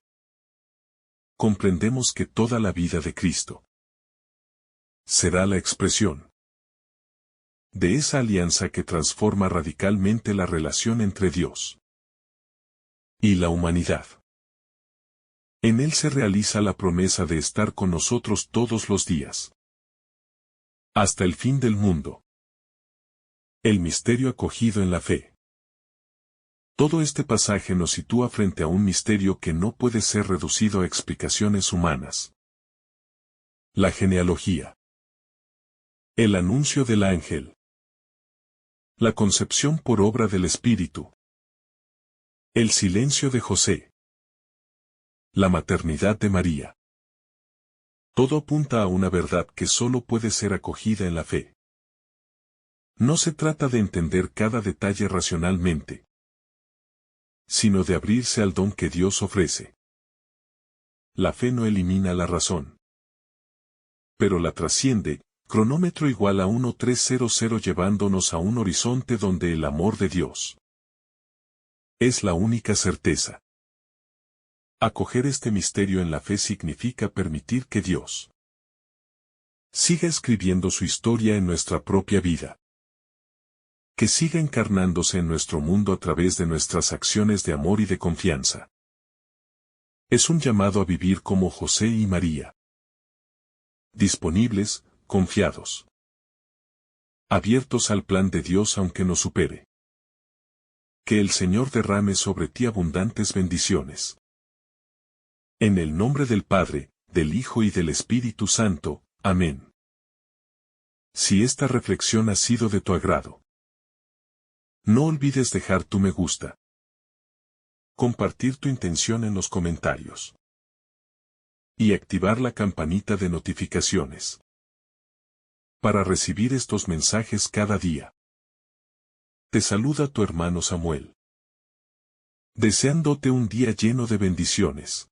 comprendemos que toda la vida de Cristo será la expresión de esa alianza que transforma radicalmente la relación entre Dios y la humanidad. En él se realiza la promesa de estar con nosotros todos los días, hasta el fin del mundo. El misterio acogido en la fe. Todo este pasaje nos sitúa frente a un misterio que no puede ser reducido a explicaciones humanas. La genealogía. El anuncio del ángel. La concepción por obra del Espíritu. El silencio de José. La maternidad de María. Todo apunta a una verdad que solo puede ser acogida en la fe. No se trata de entender cada detalle racionalmente, sino de abrirse al don que Dios ofrece. La fe no elimina la razón, pero la trasciende, Cronómetro igual a 1300 llevándonos a un horizonte donde el amor de Dios es la única certeza. Acoger este misterio en la fe significa permitir que Dios siga escribiendo su historia en nuestra propia vida. Que siga encarnándose en nuestro mundo a través de nuestras acciones de amor y de confianza. Es un llamado a vivir como José y María. Disponibles, confiados. Abiertos al plan de Dios aunque nos supere. Que el Señor derrame sobre ti abundantes bendiciones. En el nombre del Padre, del Hijo y del Espíritu Santo. Amén. Si esta reflexión ha sido de tu agrado, no olvides dejar tu me gusta. Compartir tu intención en los comentarios. Y activar la campanita de notificaciones. Para recibir estos mensajes cada día. Te saluda tu hermano Samuel. Deseándote un día lleno de bendiciones.